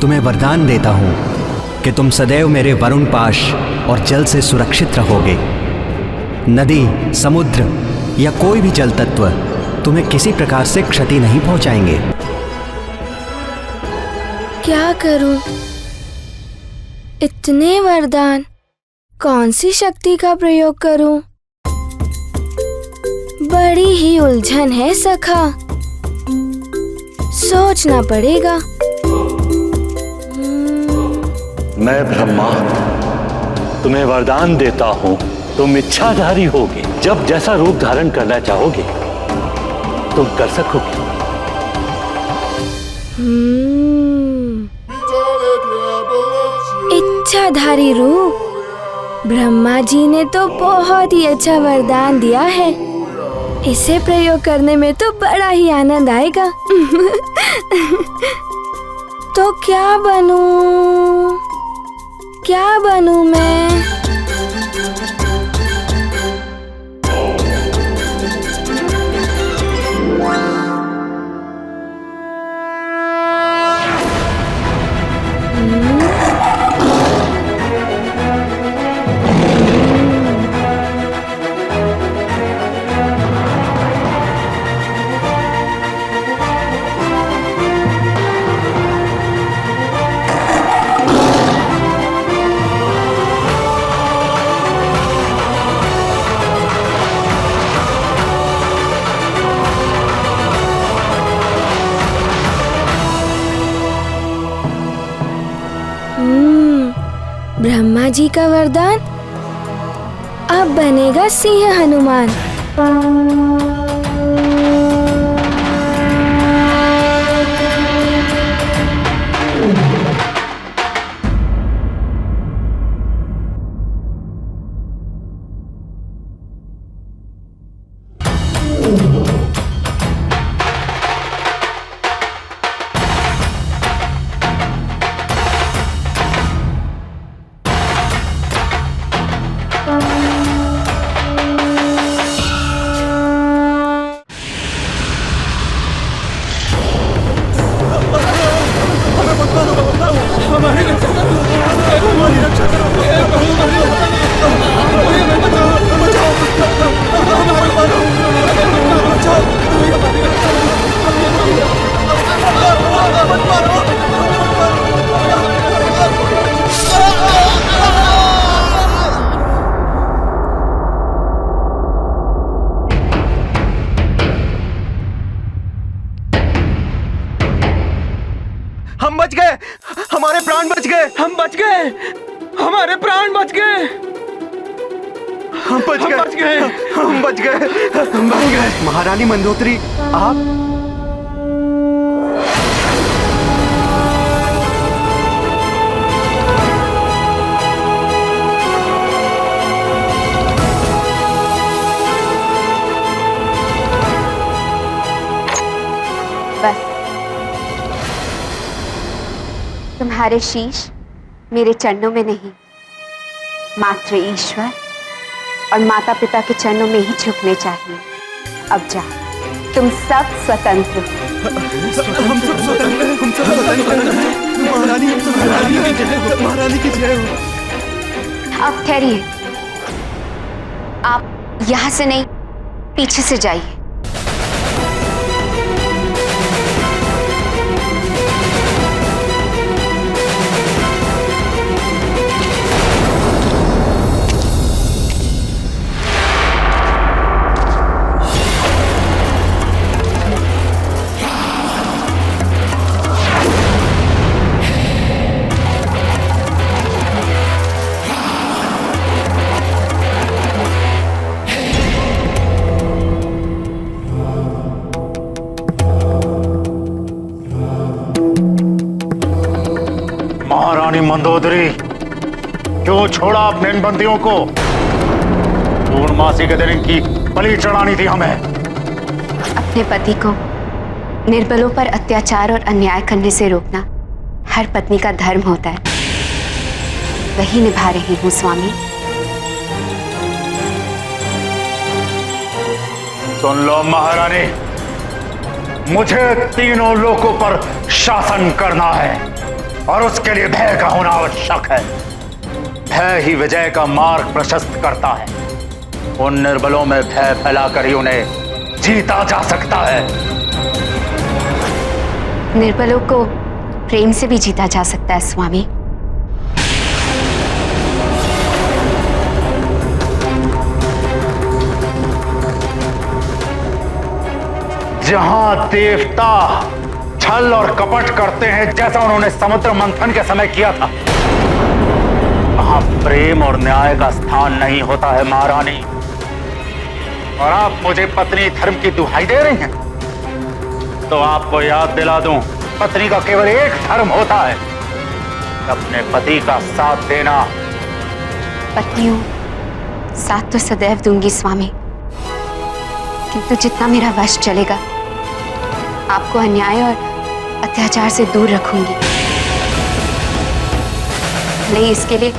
तुम्हें वरदान देता हूं कि तुम सदैव मेरे वरुण पाश और जल से सुरक्षित रहोगे। नदी, समुद्र या कोई भी जल तत्व तुम्हें किसी प्रकार से क्षति नहीं पहुंचाएंगे। क्या करूं? इतने वरदान, कौन सी शक्ति का प्रयोग करूं? बड़ी ही उलझन है सखा, सोचना पड़ेगा। मैं ब्रह्मा तुम्हें वरदान देता हूं, तुम इच्छाधारी होगे। जब जैसा रूप धारण करना चाहोगे तुम कर सकोगे। इच्छाधारी रूप? ब्रह्मा जी ने तो बहुत ही अच्छा वरदान दिया है, इसे प्रयोग करने में तो बड़ा ही आनंद आएगा। तो क्या बनूं? क्या बनूं मैं? ब्रह्मा जी का वरदान, अब बनेगा सिंह हनुमान। हम बच गए, हमारे प्राण बच गए, हम बच गए, हमारे प्राण बच गए, हम बच गए, हम बच गए, हम बच गए। महारानी मंदोदरी, आप बस तुम्हारे शीश मेरे चरणों में नहीं, मात्र ईश्वर और माता पिता के चरणों में ही झुकने चाहिए। अब जा, तुम सब स्वतंत्र हो। हम सब स्वतंत्र हैं, हम सब स्वतंत्र हैं। महारानी की जय हो। अब ठहरिए, आप यहाँ से नहीं, पीछे से जाइए। महारानी मंदोदरी, क्यों छोड़ा अपने इन बंदियों को? पूर्णमासी के दिन इनकी बलि चढ़ानी थी हमें। अपने पति को निर्बलों पर अत्याचार और अन्याय करने से रोकना हर पत्नी का धर्म होता है। वही निभा रही हूँ स्वामी। सुन लो महारानी, मुझे तीनों लोकों पर शासन करना है और उसके लिए भय का होना आवश्यक है। भय ही विजय का मार्ग प्रशस्त करता है। उन निर्बलों में भय फैलाकर ही उन्हें जीता जा सकता है। निर्बलों को प्रेम से भी जीता जा सकता है स्वामी। जहां देवता छल और कपट करते हैं, जैसा उन्होंने समुद्र मंथन के समय किया था, वहां प्रेम और न्याय का स्थान नहीं होता है महारानी। और आप मुझे पत्नी धर्म की दुहाई दे रही हैं, तो आपको याद दिला दूं, पत्नी का केवल एक धर्म होता है, अपने पति का साथ देना। पत्नियों, साथ तो सदैव दूंगी स्वामी, किंतु जितना मेरा वश चलेगा आपको अन्याय और अत्याचार से दूर रखूंगी। भले इसके लिए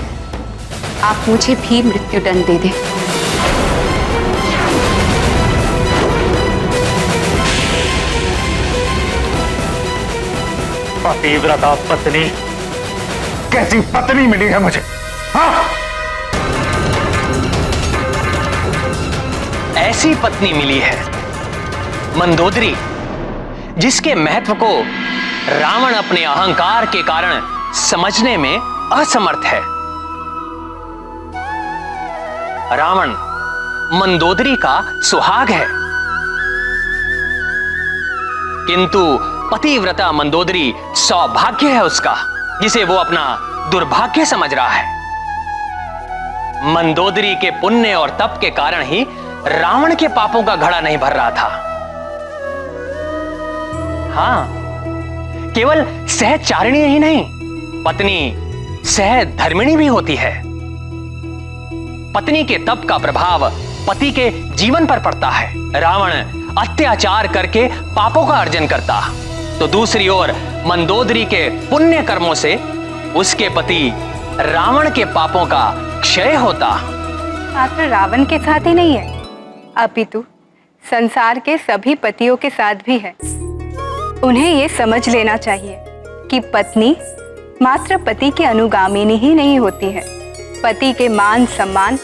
आप मुझे भी मृत्युदंड दे दें। पतिव्रता पत्नी, कैसी पत्नी मिली है मुझे? हाँ? ऐसी पत्नी मिली है मंदोदरी, जिसके महत्व को रावण अपने अहंकार के कारण समझने में असमर्थ है। रावण मंदोदरी का सुहाग है, किंतु पतिव्रता मंदोदरी सौभाग्य है उसका, जिसे वो अपना दुर्भाग्य समझ रहा है। मंदोदरी के पुण्य और तप के कारण ही रावण के पापों का घड़ा नहीं भर रहा था। हाँ, केवल सहचारिणी ही नहीं, पत्नी सहधर्मिणी भी होती है। पत्नी के तप का प्रभाव पति के जीवन पर पड़ता है। रावण अत्याचार करके पापों का अर्जन करता, तो दूसरी ओर मंदोदरी के पुण्य कर्मों से उसके पति रावण के पापों का क्षय होता। मात्र रावण के साथ ही नहीं है, अपितु संसार के सभी पतियों के साथ भी है। उन्हें ये समझ लेना चाहिए कि पत्नी मात्र पति की अनुगामिनी ही नहीं होती है। पति के मान सम्मान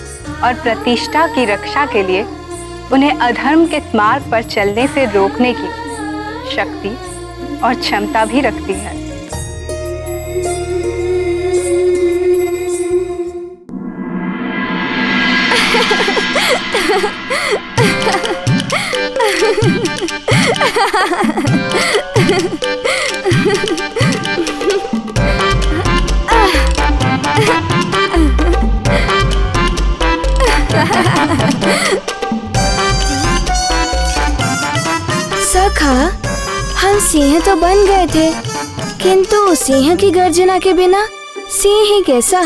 और प्रतिष्ठा की रक्षा के लिए उन्हें अधर्म के मार्ग पर चलने से रोकने की शक्ति और क्षमता भी रखती है। सखा, हम सिंह तो बन गए थे, किंतु सिंह की गर्जना के बिना सिंह ही कैसा?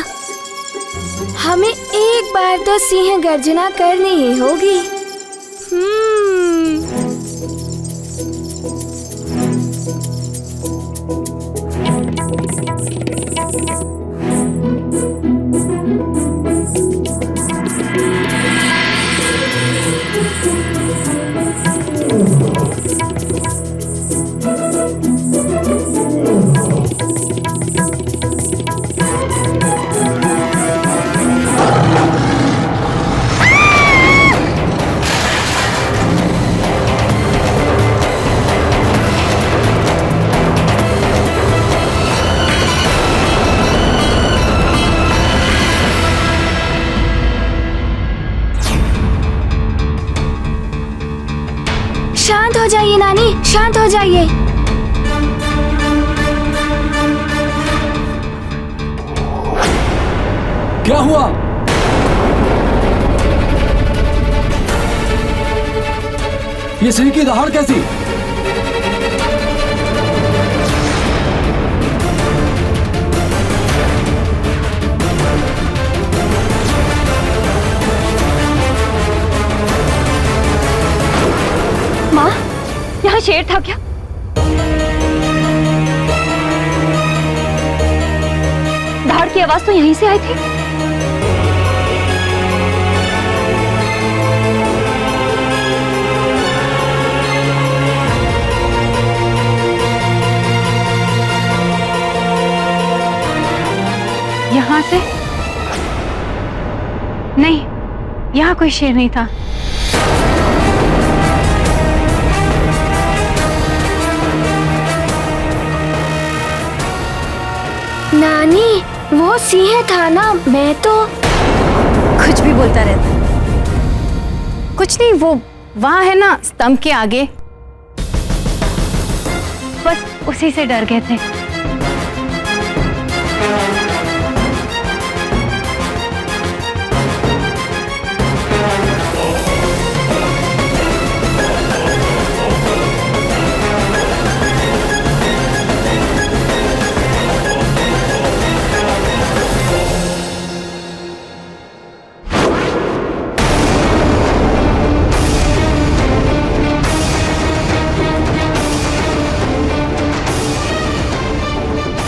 हमें एक बार तो सिंह गर्जना करनी ही होगी। शांत हो जाइए नानी, शांत हो जाइए। क्या हुआ? ये सिंह की दहाड़ कैसी? शेर था क्या? धाड़ की आवाज तो यहीं से आई थी। यहाँ से? नहीं, यहाँ कोई शेर नहीं था। नानी, वो सिंह था ना, मैं तो कुछ भी बोलता रहता। कुछ नहीं, वो वहां है ना, स्तंभ के आगे। बस उसी से डर गए थे।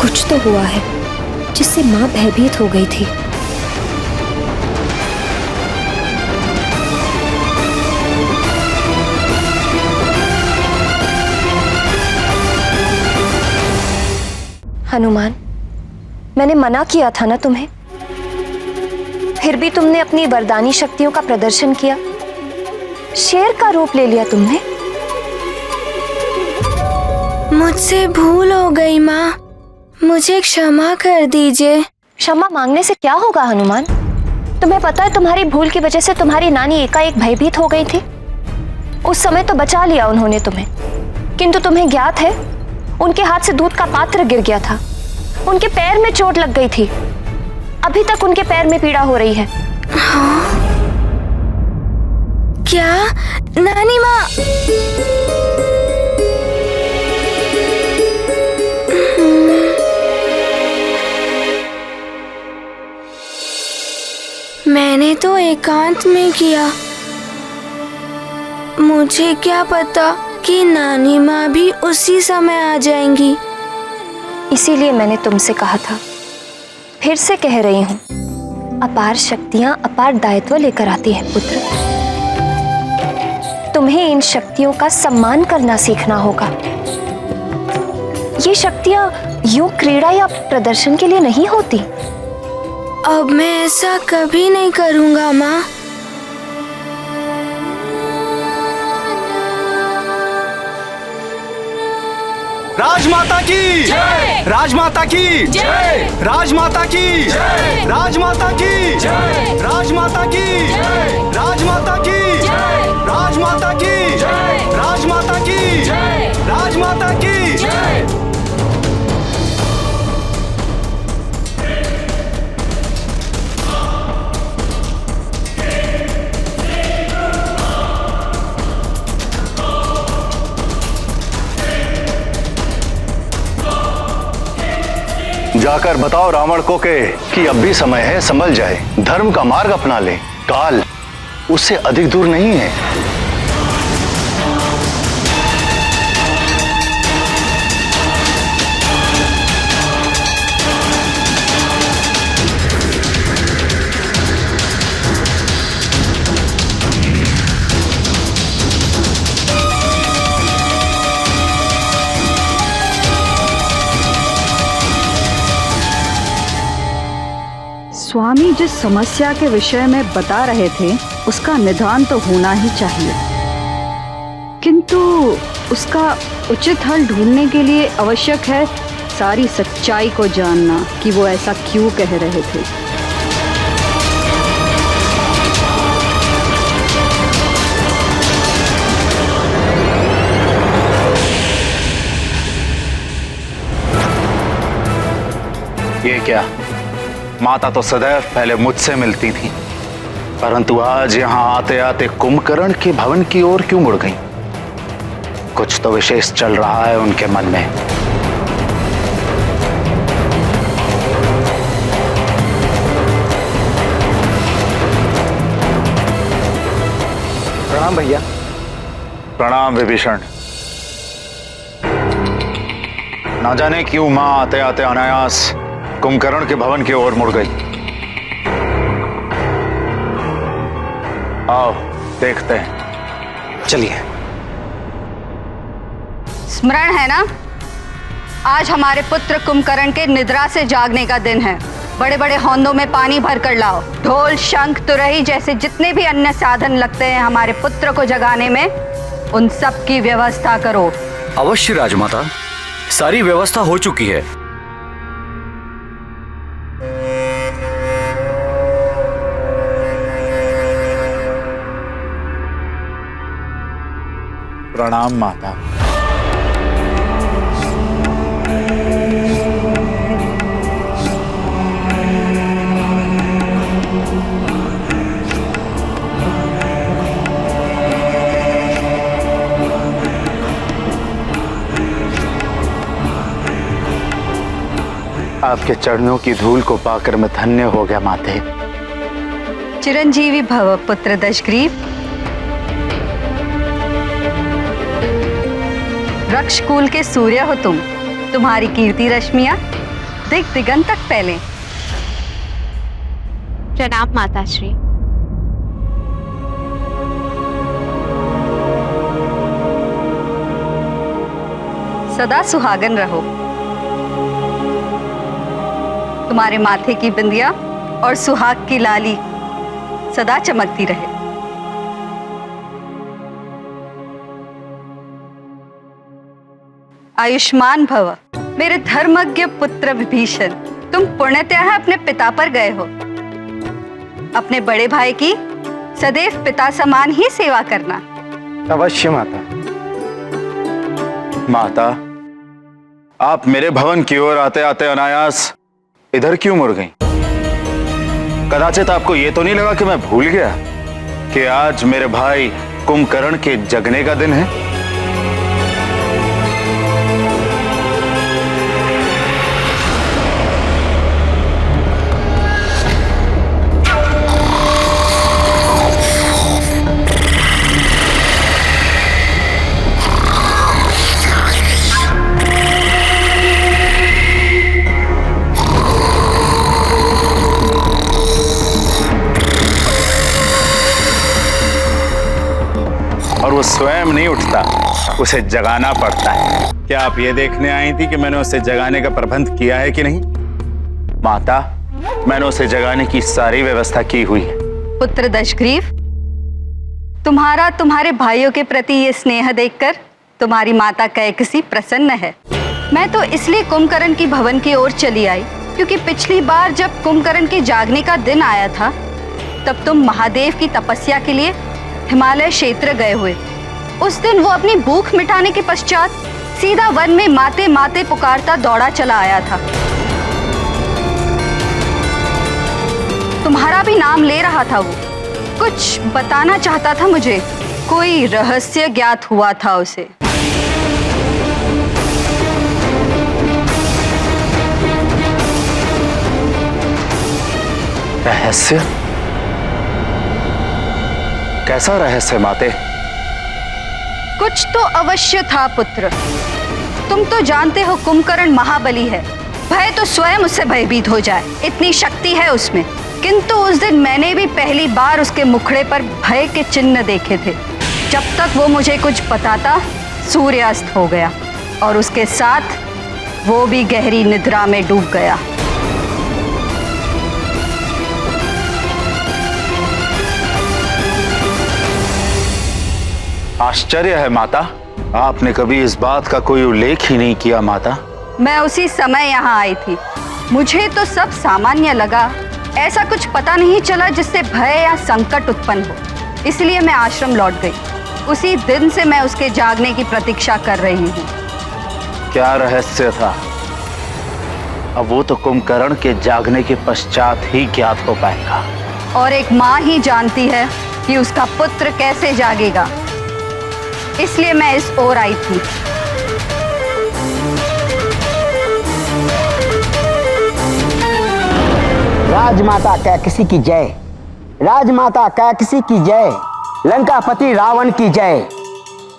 कुछ तो हुआ है जिससे माँ भयभीत हो गई थी। हनुमान, मैंने मना किया था ना तुम्हें, फिर भी तुमने अपनी वरदानी शक्तियों का प्रदर्शन किया। शेर का रूप ले लिया तुमने। मुझसे भूल हो गई माँ, मुझे क्षमा कर दीजिए। क्षमा मांगने से क्या होगा हनुमान? तुम्हें पता है तुम्हारी भूल की वजह से तुम्हारी नानी एकाएक भयभीत हो गई थी। उस समय तो बचा लिया उन्होंने तुम्हें, किंतु तुम्हें ज्ञात है उनके हाथ से दूध का पात्र गिर गया था, उनके पैर में चोट लग गई थी, अभी तक उनके पैर में पीड़ा हो रही है। हाँ? क्या नानी माँ? मैंने तो एकांत में किया, मुझे क्या पता कि नानी माँ भी उसी समय आ जाएंगी। इसीलिए मैंने तुमसे कहा था, फिर से कह रही हूँ, अपार शक्तियाँ अपार दायित्व लेकर आती हैं पुत्र। तुम्हें इन शक्तियों का सम्मान करना सीखना होगा। ये शक्तियाँ यूं क्रीड़ा या प्रदर्शन के लिए नहीं होती। अब मैं ऐसा कभी नहीं करूँगा माँ। राजमाता की जय, राजमाता की जय, राजमाता की जय, राजमाता की जय, राजमाता की जय, राजमाता की जय, राजमाता की जय, राजमाता की जय, राजमाता की जय। जाकर बताओ रावण को कि अब भी समय है, संभल जाए, धर्म का मार्ग अपना ले, काल उससे अधिक दूर नहीं है। स्वामी जिस समस्या के विषय में बता रहे थे उसका निदान तो होना ही चाहिए, किंतु उसका उचित हल ढूंढने के लिए आवश्यक है सारी सच्चाई को जानना कि वो ऐसा क्यों कह रहे थे। ये क्या, माता तो सदैव पहले मुझसे मिलती थी, परंतु आज यहाँ आते आते कुंभकर्ण के भवन की ओर क्यों मुड़ गई? कुछ तो विशेष चल रहा है उनके मन में। प्रणाम भैया। प्रणाम विभीषण। ना जाने क्यों माँ आते आते अनायास कुंभकर्ण के भवन की ओर मुड़ गई। आओ देखते हैं। चलिए। स्मरण है ना, आज हमारे पुत्र कुंभकर्ण के निद्रा से जागने का दिन है। बड़े बड़े हौंदों में पानी भर कर लाओ। ढोल, शंख, तुरही जैसे जितने भी अन्य साधन लगते हैं हमारे पुत्र को जगाने में, उन सब की व्यवस्था करो। अवश्य राजमाता, सारी व्यवस्था हो चुकी है। प्रणाम माता। आपके चरणों की धूल को पाकर मैं धन्य हो गया माते। चिरंजीवी भव पुत्र दशग्रीव। रक्षकुल के सूर्य हो तुम। तुम्हारी कीर्ति रश्मियां दिग दिगंत तक फैले। प्रणाम माताश्री। सदा सुहागन रहो। तुम्हारे माथे की बिंदिया और सुहाग की लाली सदा चमकती रहे। आयुष्मान भव मेरे धर्मज्ञ पुत्र विभीषण। तुम पुण्यतः अपने पिता पर गए हो। अपने बड़े भाई की सदैव पिता समान ही सेवा करना। अवश्य माता। माता, आप मेरे भवन की ओर आते आते अनायास इधर क्यों मुड़ गई? कदाचित आपको यह तो नहीं लगा कि मैं भूल गया कि आज मेरे भाई कुंभकर्ण के जगने का दिन है? और वो स्वयं नहीं उठता, उसे जगाना पड़ता है। क्या आप ये देखने आई थी कि मैंने उसे जगाने का प्रबंध किया है कि नहीं? माता, मैंने उसे जगाने की सारी व्यवस्था की हुई है। पुत्र दशग्रीव, तुम्हारा तुम्हारे भाइयों के प्रति ये स्नेह देखकर तुम्हारी माता कैकसी प्रसन्न है। मैं तो इसलिए कुंभकर्ण की भवन की ओर चली आई क्योंकि पिछली बार जब कुंभकर्ण के जागने का दिन आया था तब तुम महादेव की तपस्या के लिए हिमालय क्षेत्र गए हुए। उस दिन वो अपनी भूख मिटाने के पश्चात सीधा वन में माते माते पुकारता दौड़ा चला आया था। तुम्हारा भी नाम ले रहा था। वो कुछ बताना चाहता था मुझे। कोई रहस्य ज्ञात हुआ था उसे। रहस्य? कैसा रहस्य माते? कुछ तो अवश्य था पुत्र। तुम तो जानते हो कुंभकर्ण महाबली है। भय तो स्वयं उससे भयभीत हो जाए, इतनी शक्ति है उसमें। किंतु उस दिन मैंने भी पहली बार उसके मुखड़े पर भय के चिन्ह देखे थे। जब तक वो मुझे कुछ बताता, सूर्यास्त हो गया और उसके साथ वो भी गहरी निद्रा में डूब गया। आश्चर्य है माता, आपने कभी इस बात का कोई उल्लेख ही नहीं किया माता। मैं उसी समय यहाँ आई थी। मुझे तो सब सामान्य लगा। ऐसा कुछ पता नहीं चला जिससे भय या संकट उत्पन्न हो। इसलिए मैं आश्रम लौट गई। उसी दिन से मैं उसके जागने की प्रतीक्षा कर रही हूँ। क्या रहस्य था? अब वो तो कुंभकर्ण के जागने के पश्चात ही ज्ञात हो पाएगा। और एक माँ ही जानती है कि उसका पुत्र कैसे जागेगा। इसलिए मैं इस ओर आई थी। राजमाता कैकसी की जय। राजमाता कैकसी की जय। लंकापति रावण की जय।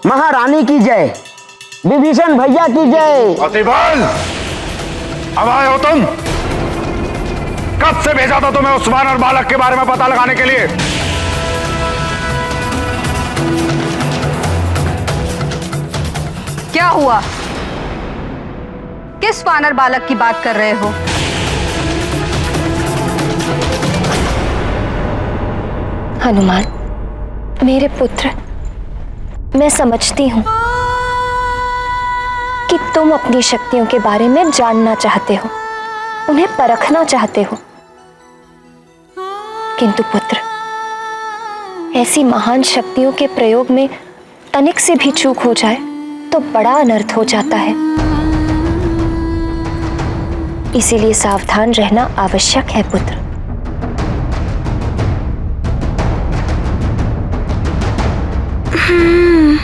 महारानी की जय। विभीषण भैया की जय। अतिबल, अब आए हो तुम? कब से भेजा था तुम्हें उस वानर बालक के बारे में पता लगाने के लिए? क्या हुआ? किस वानर बालक की बात कर रहे हो? हनुमान, मेरे पुत्र, मैं समझती हूँ कि तुम अपनी शक्तियों के बारे में जानना चाहते हो, उन्हें परखना चाहते हो। किंतु पुत्र, ऐसी महान शक्तियों के प्रयोग में तनिक से भी चूक हो जाए तो बड़ा अनर्थ हो जाता है। इसीलिए सावधान रहना आवश्यक है पुत्र।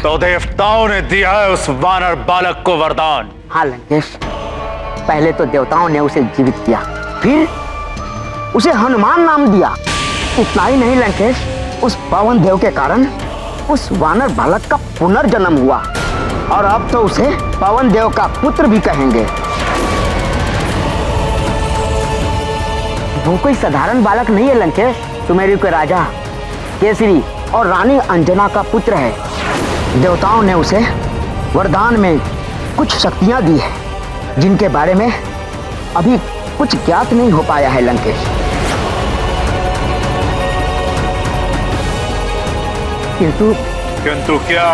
तो देवताओं ने दिया है उस वानर बालक को वरदान। हाँ लंकेश, पहले तो देवताओं ने उसे जीवित किया, फिर उसे हनुमान नाम दिया। इतना ही नहीं लंकेश, उस पवन देव के कारण उस वानर बालक का पुनर्जन्म हुआ और अब तो उसे पवन देव का पुत्र भी कहेंगे। वो कोई साधारण बालक नहीं है लंकेश, सुमेरु के राजा केसरी और रानी अंजना का पुत्र है। देवताओं ने उसे वरदान में कुछ शक्तियां दी है जिनके बारे में अभी कुछ ज्ञात नहीं हो पाया है लंकेश। किंतु क्या?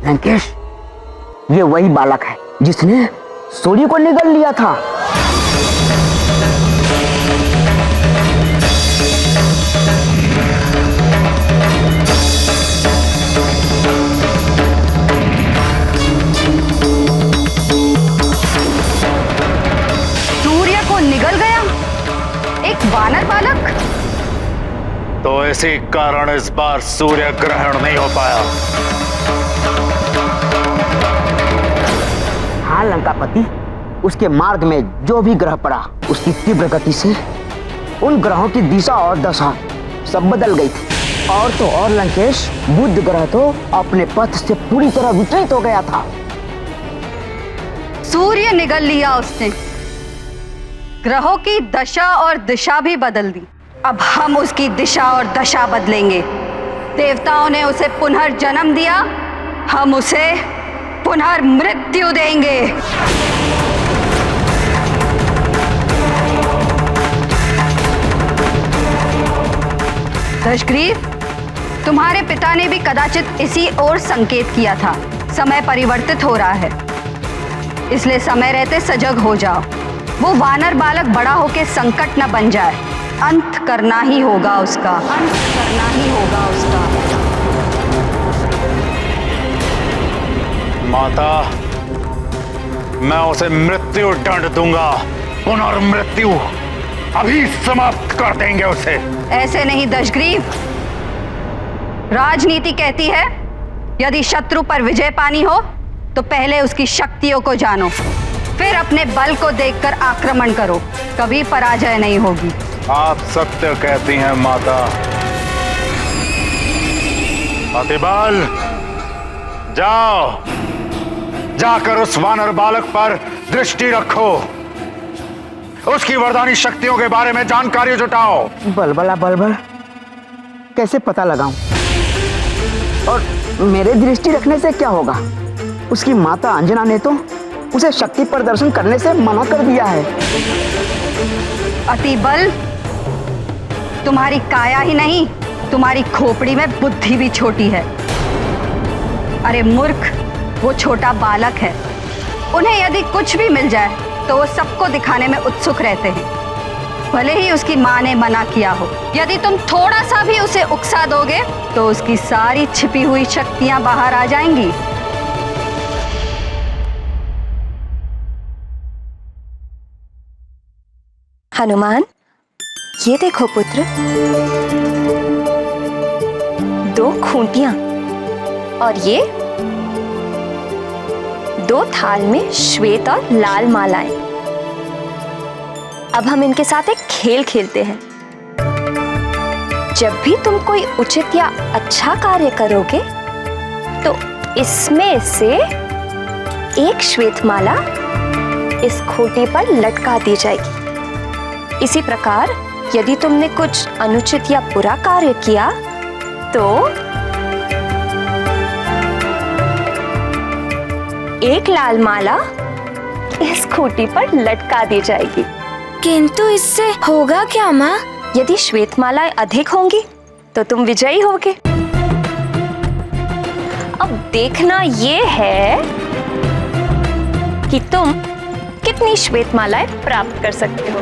लंकेश, ये वही बालक है जिसने सूर्य को निगल लिया था। सूर्य को निगल गया एक वानर बालक? तो इसी कारण इस बार सूर्य ग्रहण नहीं हो पाया। हाँ लंकापति, उसके मार्ग में जो भी ग्रह पड़ा उसकी तीव्र गति से उन ग्रहों की दिशा और दशा सब बदल गई थी। और तो और लंकेश, बुध ग्रह तो अपने पथ से पूरी तरह विचलित हो गया था। सूर्य निगल लिया उसने, ग्रहों की दशा और दिशा भी बदल दी। अब हम उसकी दिशा और दशा बदलेंगे। देवताओं ने उसे पुनर्जन्म दिया, हम उसे पुनर्मृत्यु देंगे। दशग्रीव, तुम्हारे पिता ने भी कदाचित इसी ओर संकेत किया था। समय परिवर्तित हो रहा है, इसलिए समय रहते सजग हो जाओ। वो वानर बालक बड़ा होके संकट न बन जाए। अंत करना ही होगा उसका, अंत करना ही होगा उसका। माता, मैं उसे मृत्यु दंड दूंगा। पुनर्मृत्यु अभी समाप्त कर देंगे उसे। ऐसे नहीं दशग्रीव, राजनीति कहती है यदि शत्रु पर विजय पानी हो तो पहले उसकी शक्तियों को जानो, फिर अपने बल को देखकर आक्रमण करो, कभी पराजय नहीं होगी। आप सत्य कहती हैं माता। अतिबल, जाओ, जाकर उस वानर बालक पर दृष्टि रखो, उसकी वरदानी शक्तियों के बारे में जानकारी जुटाओ। बलबला बलबल, कैसे पता लगाऊं? और मेरे दृष्टि रखने से क्या होगा? उसकी माता अंजना ने तो उसे शक्ति प्रदर्शन करने से मना कर दिया है। अतिबल, तुम्हारी काया ही नहीं, तुम्हारी खोपड़ी में बुद्धि भी छोटी है। अरे मूर्ख, वो छोटा बालक है। उन्हें यदि कुछ भी मिल जाए तो वो सबको दिखाने में उत्सुक रहते हैं, भले ही उसकी माँ ने मना किया हो। यदि तुम थोड़ा सा भी उसे उकसा दोगे तो उसकी सारी छिपी हुई शक्तियां बाहर आ जाएंगी। हनुमान, ये देखो पुत्र, 2 खूंटियां और ये 2 थाल में श्वेत और लाल मालाएं। अब हम इनके साथ एक खेल खेलते हैं। जब भी तुम कोई उचित या अच्छा कार्य करोगे तो इसमें से एक श्वेतमाला इस खूंटी पर लटका दी जाएगी। इसी प्रकार यदि तुमने कुछ अनुचित या बुरा कार्य किया तो एक लाल माला इस खूंटी पर लटका दी जाएगी। किंतु इससे होगा क्या माँ? यदि श्वेतमालाएं अधिक होंगी तो तुम विजयी होगे। अब देखना ये है कि तुम कितनी श्वेतमालाएं प्राप्त कर सकते हो।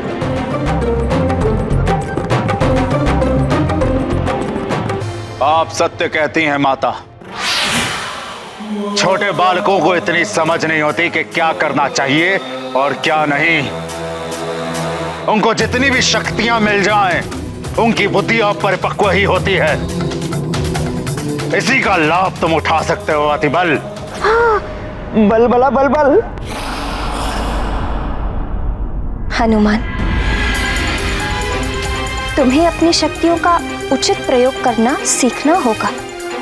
आप सत्य कहती हैं माता। छोटे बालकों को इतनी समझ नहीं होती कि क्या करना चाहिए और क्या नहीं। उनको जितनी भी शक्तियां मिल जाएं, उनकी बुद्धि अपरिपक्व ही होती है। इसी का लाभ तुम उठा सकते हो अतिबल। बलबला बलबल। हनुमान, तुम्हें अपनी शक्तियों का उचित प्रयोग करना सीखना होगा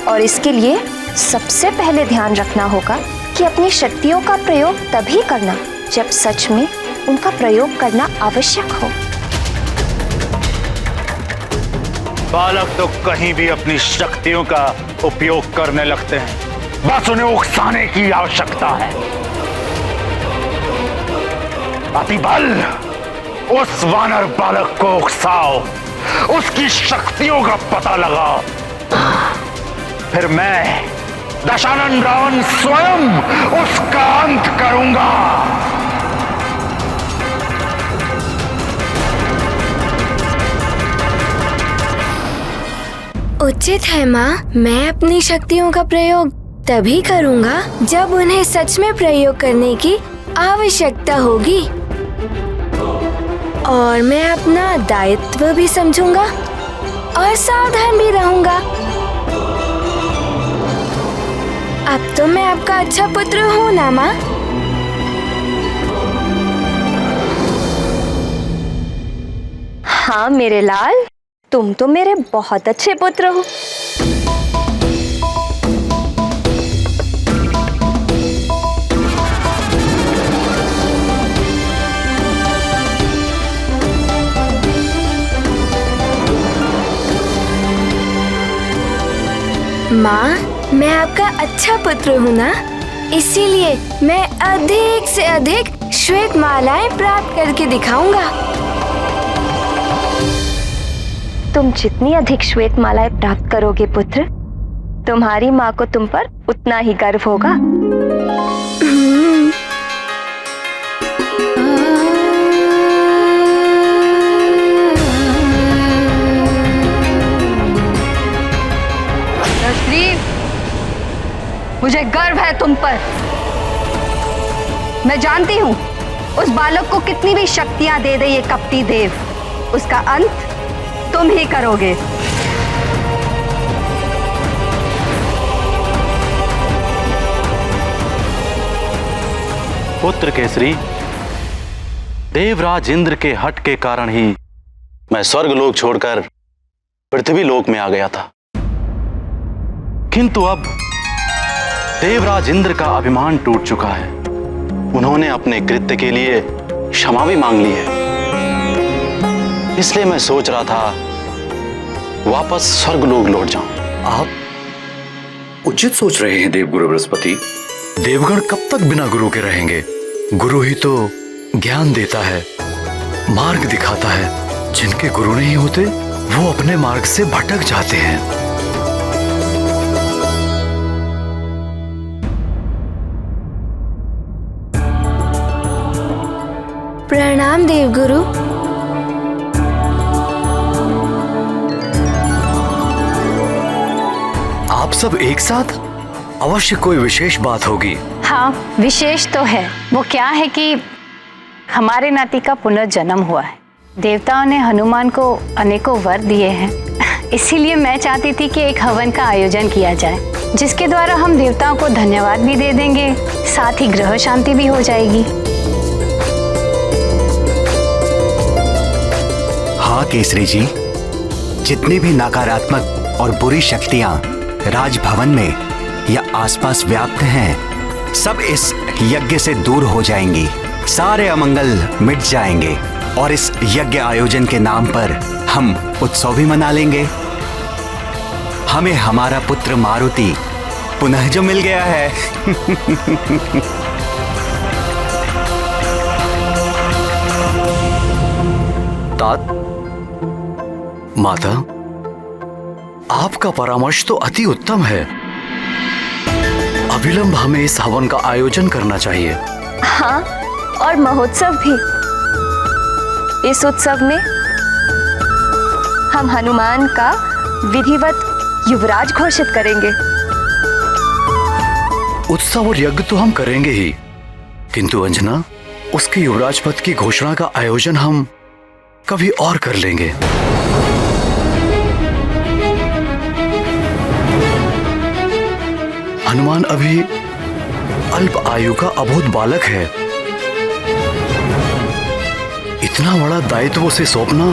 और इसके लिए सबसे पहले ध्यान रखना होगा कि अपनी शक्तियों का प्रयोग तभी करना जब सच में उनका प्रयोग करना आवश्यक हो। बालक तो कहीं भी अपनी शक्तियों का उपयोग करने लगते हैं, बस उन्हें उकसाने की आवश्यकता है। अतिबल, उस वानर बालक को उकसाओ, उसकी शक्तियों का पता लगाओ, फिर मैं दशानन रावण स्वयं उसका अंत करूंगा। उचित है माँ, मैं अपनी शक्तियों का प्रयोग तभी करूँगा जब उन्हें सच में प्रयोग करने की आवश्यकता होगी और मैं अपना दायित्व भी समझूंगा और सावधान भी रहूंगा। अब तो मैं आपका अच्छा पुत्र हूँ ना माँ? हाँ मेरे लाल, तुम तो मेरे बहुत अच्छे पुत्र हो। माँ, मैं आपका अच्छा पुत्र हूँ ना, इसीलिए मैं अधिक से अधिक श्वेत मालाएं प्राप्त करके दिखाऊंगा। तुम जितनी अधिक श्वेत मालाएं प्राप्त करोगे पुत्र, तुम्हारी माँ को तुम पर उतना ही गर्व होगा। मुझे गर्व है तुम पर। मैं जानती हूँ उस बालक को कितनी भी शक्तियां दे दे ये कपटी देव, उसका अंत तुम ही करोगे। पुत्र केसरी, देवराज इंद्र के हट के कारण ही मैं स्वर्ग लोक छोड़कर पृथ्वी लोक में आ गया था, किंतु अब देवराज इंद्र का अभिमान टूट चुका है। उन्होंने अपने कृत्य के लिए क्षमा भी मांग ली है। इसलिए मैं सोच रहा था वापस स्वर्गलोक लौट जाऊं। आप उचित सोच रहे हैं देवगुरु बृहस्पति। देवगण कब तक बिना गुरु के रहेंगे? गुरु ही तो ज्ञान देता है, मार्ग दिखाता है। जिनके गुरु नहीं होते वो अपने मार्ग से भटक जाते हैं। प्रणाम देवगुरु। आप सब एक साथ? अवश्य कोई विशेष बात होगी। हाँ, विशेष तो है। वो क्या है कि हमारे नाती का पुनर्जन्म हुआ है। देवताओं ने हनुमान को अनेकों वर दिए हैं। इसीलिए मैं चाहती थी कि एक हवन का आयोजन किया जाए, जिसके द्वारा हम देवताओं को धन्यवाद भी दे देंगे, साथ ही ग्रह शांति भी हो जाएगी। हाँ केसरी जी, जितनी भी नकारात्मक और बुरी शक्तियां राजभवन में या आसपास व्याप्त हैं, सब इस यज्ञ से दूर हो जाएंगी। सारे अमंगल मिट जाएंगे और इस यज्ञ आयोजन के नाम पर हम उत्सव भी मना लेंगे। हमें हमारा पुत्र मारुति पुनः जो मिल गया है। तात, माता, आपका परामर्श तो अति उत्तम है। अविलंब हमें इस हवन का आयोजन करना चाहिए। हाँ, और महोत्सव भी। इस उत्सव में हम हनुमान का विधिवत युवराज घोषित करेंगे। उत्सव और यज्ञ तो हम करेंगे ही, किंतु अंजना, उसके युवराज पद की घोषणा का आयोजन हम कभी और कर लेंगे। हनुमान अभी अल्प आयु का अबोध बालक है। इतना बड़ा दायित्व उसे सौंपना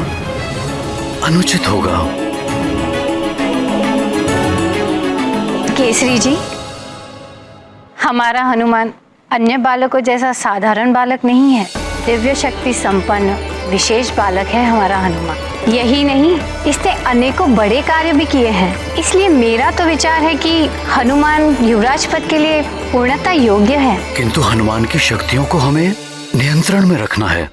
अनुचित होगा। केसरी जी, हमारा हनुमान अन्य बालकों जैसा साधारण बालक नहीं है। दिव्य शक्ति संपन्न विशेष बालक है हमारा हनुमान। यही नहीं, इसने अनेकों बड़े कार्य भी किए हैं। इसलिए मेरा तो विचार है कि हनुमान युवराज पद के लिए पूर्णतः योग्य है। किंतु हनुमान की शक्तियों को हमें नियंत्रण में रखना है।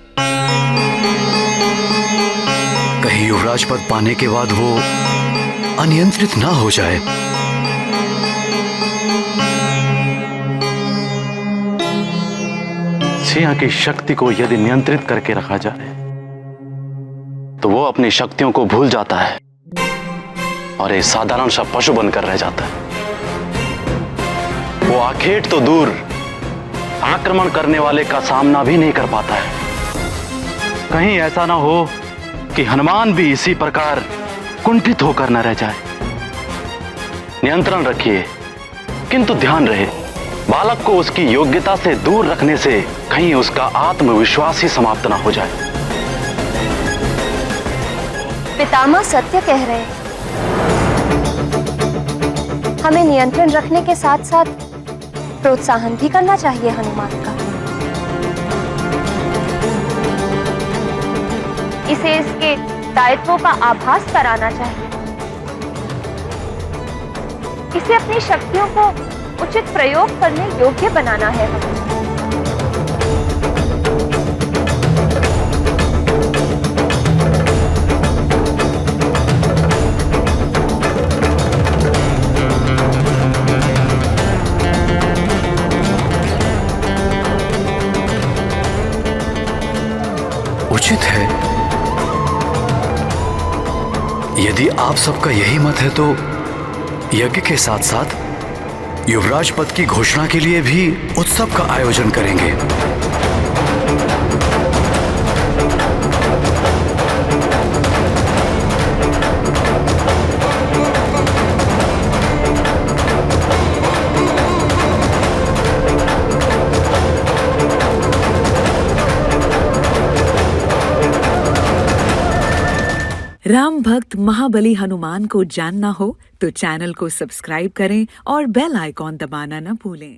कहीं युवराज पद पाने के बाद वो अनियंत्रित ना हो जाए। सिंह की शक्ति को यदि नियंत्रित करके रखा जाए तो वो अपनी शक्तियों को भूल जाता है और एक साधारण सा पशु बनकर रह जाता है। वो आखेट तो दूर, आक्रमण करने वाले का सामना भी नहीं कर पाता है। कहीं ऐसा ना हो कि हनुमान भी इसी प्रकार कुंठित होकर न रह जाए। नियंत्रण रखिए, किंतु ध्यान रहे बालक को उसकी योग्यता से दूर रखने से कहीं उसका आत्मविश्वास ही समाप्त ना हो जाए। पितामह सत्य कह रहे हैं। हमें नियंत्रण रखने के साथ साथ प्रोत्साहन भी करना चाहिए हनुमान का। इसे इसके दायित्वों का आभास कराना चाहिए। इसे अपनी शक्तियों को उचित प्रयोग करने योग्य बनाना है हमें। उचित है। यदि आप सबका यही मत है तो यज्ञ के साथ साथ युवराज पद की घोषणा के लिए भी उत्सव का आयोजन करेंगे। राम भक्त महाबली हनुमान को जानना हो तो चैनल को सब्सक्राइब करें और बेल आइकॉन दबाना न भूलें।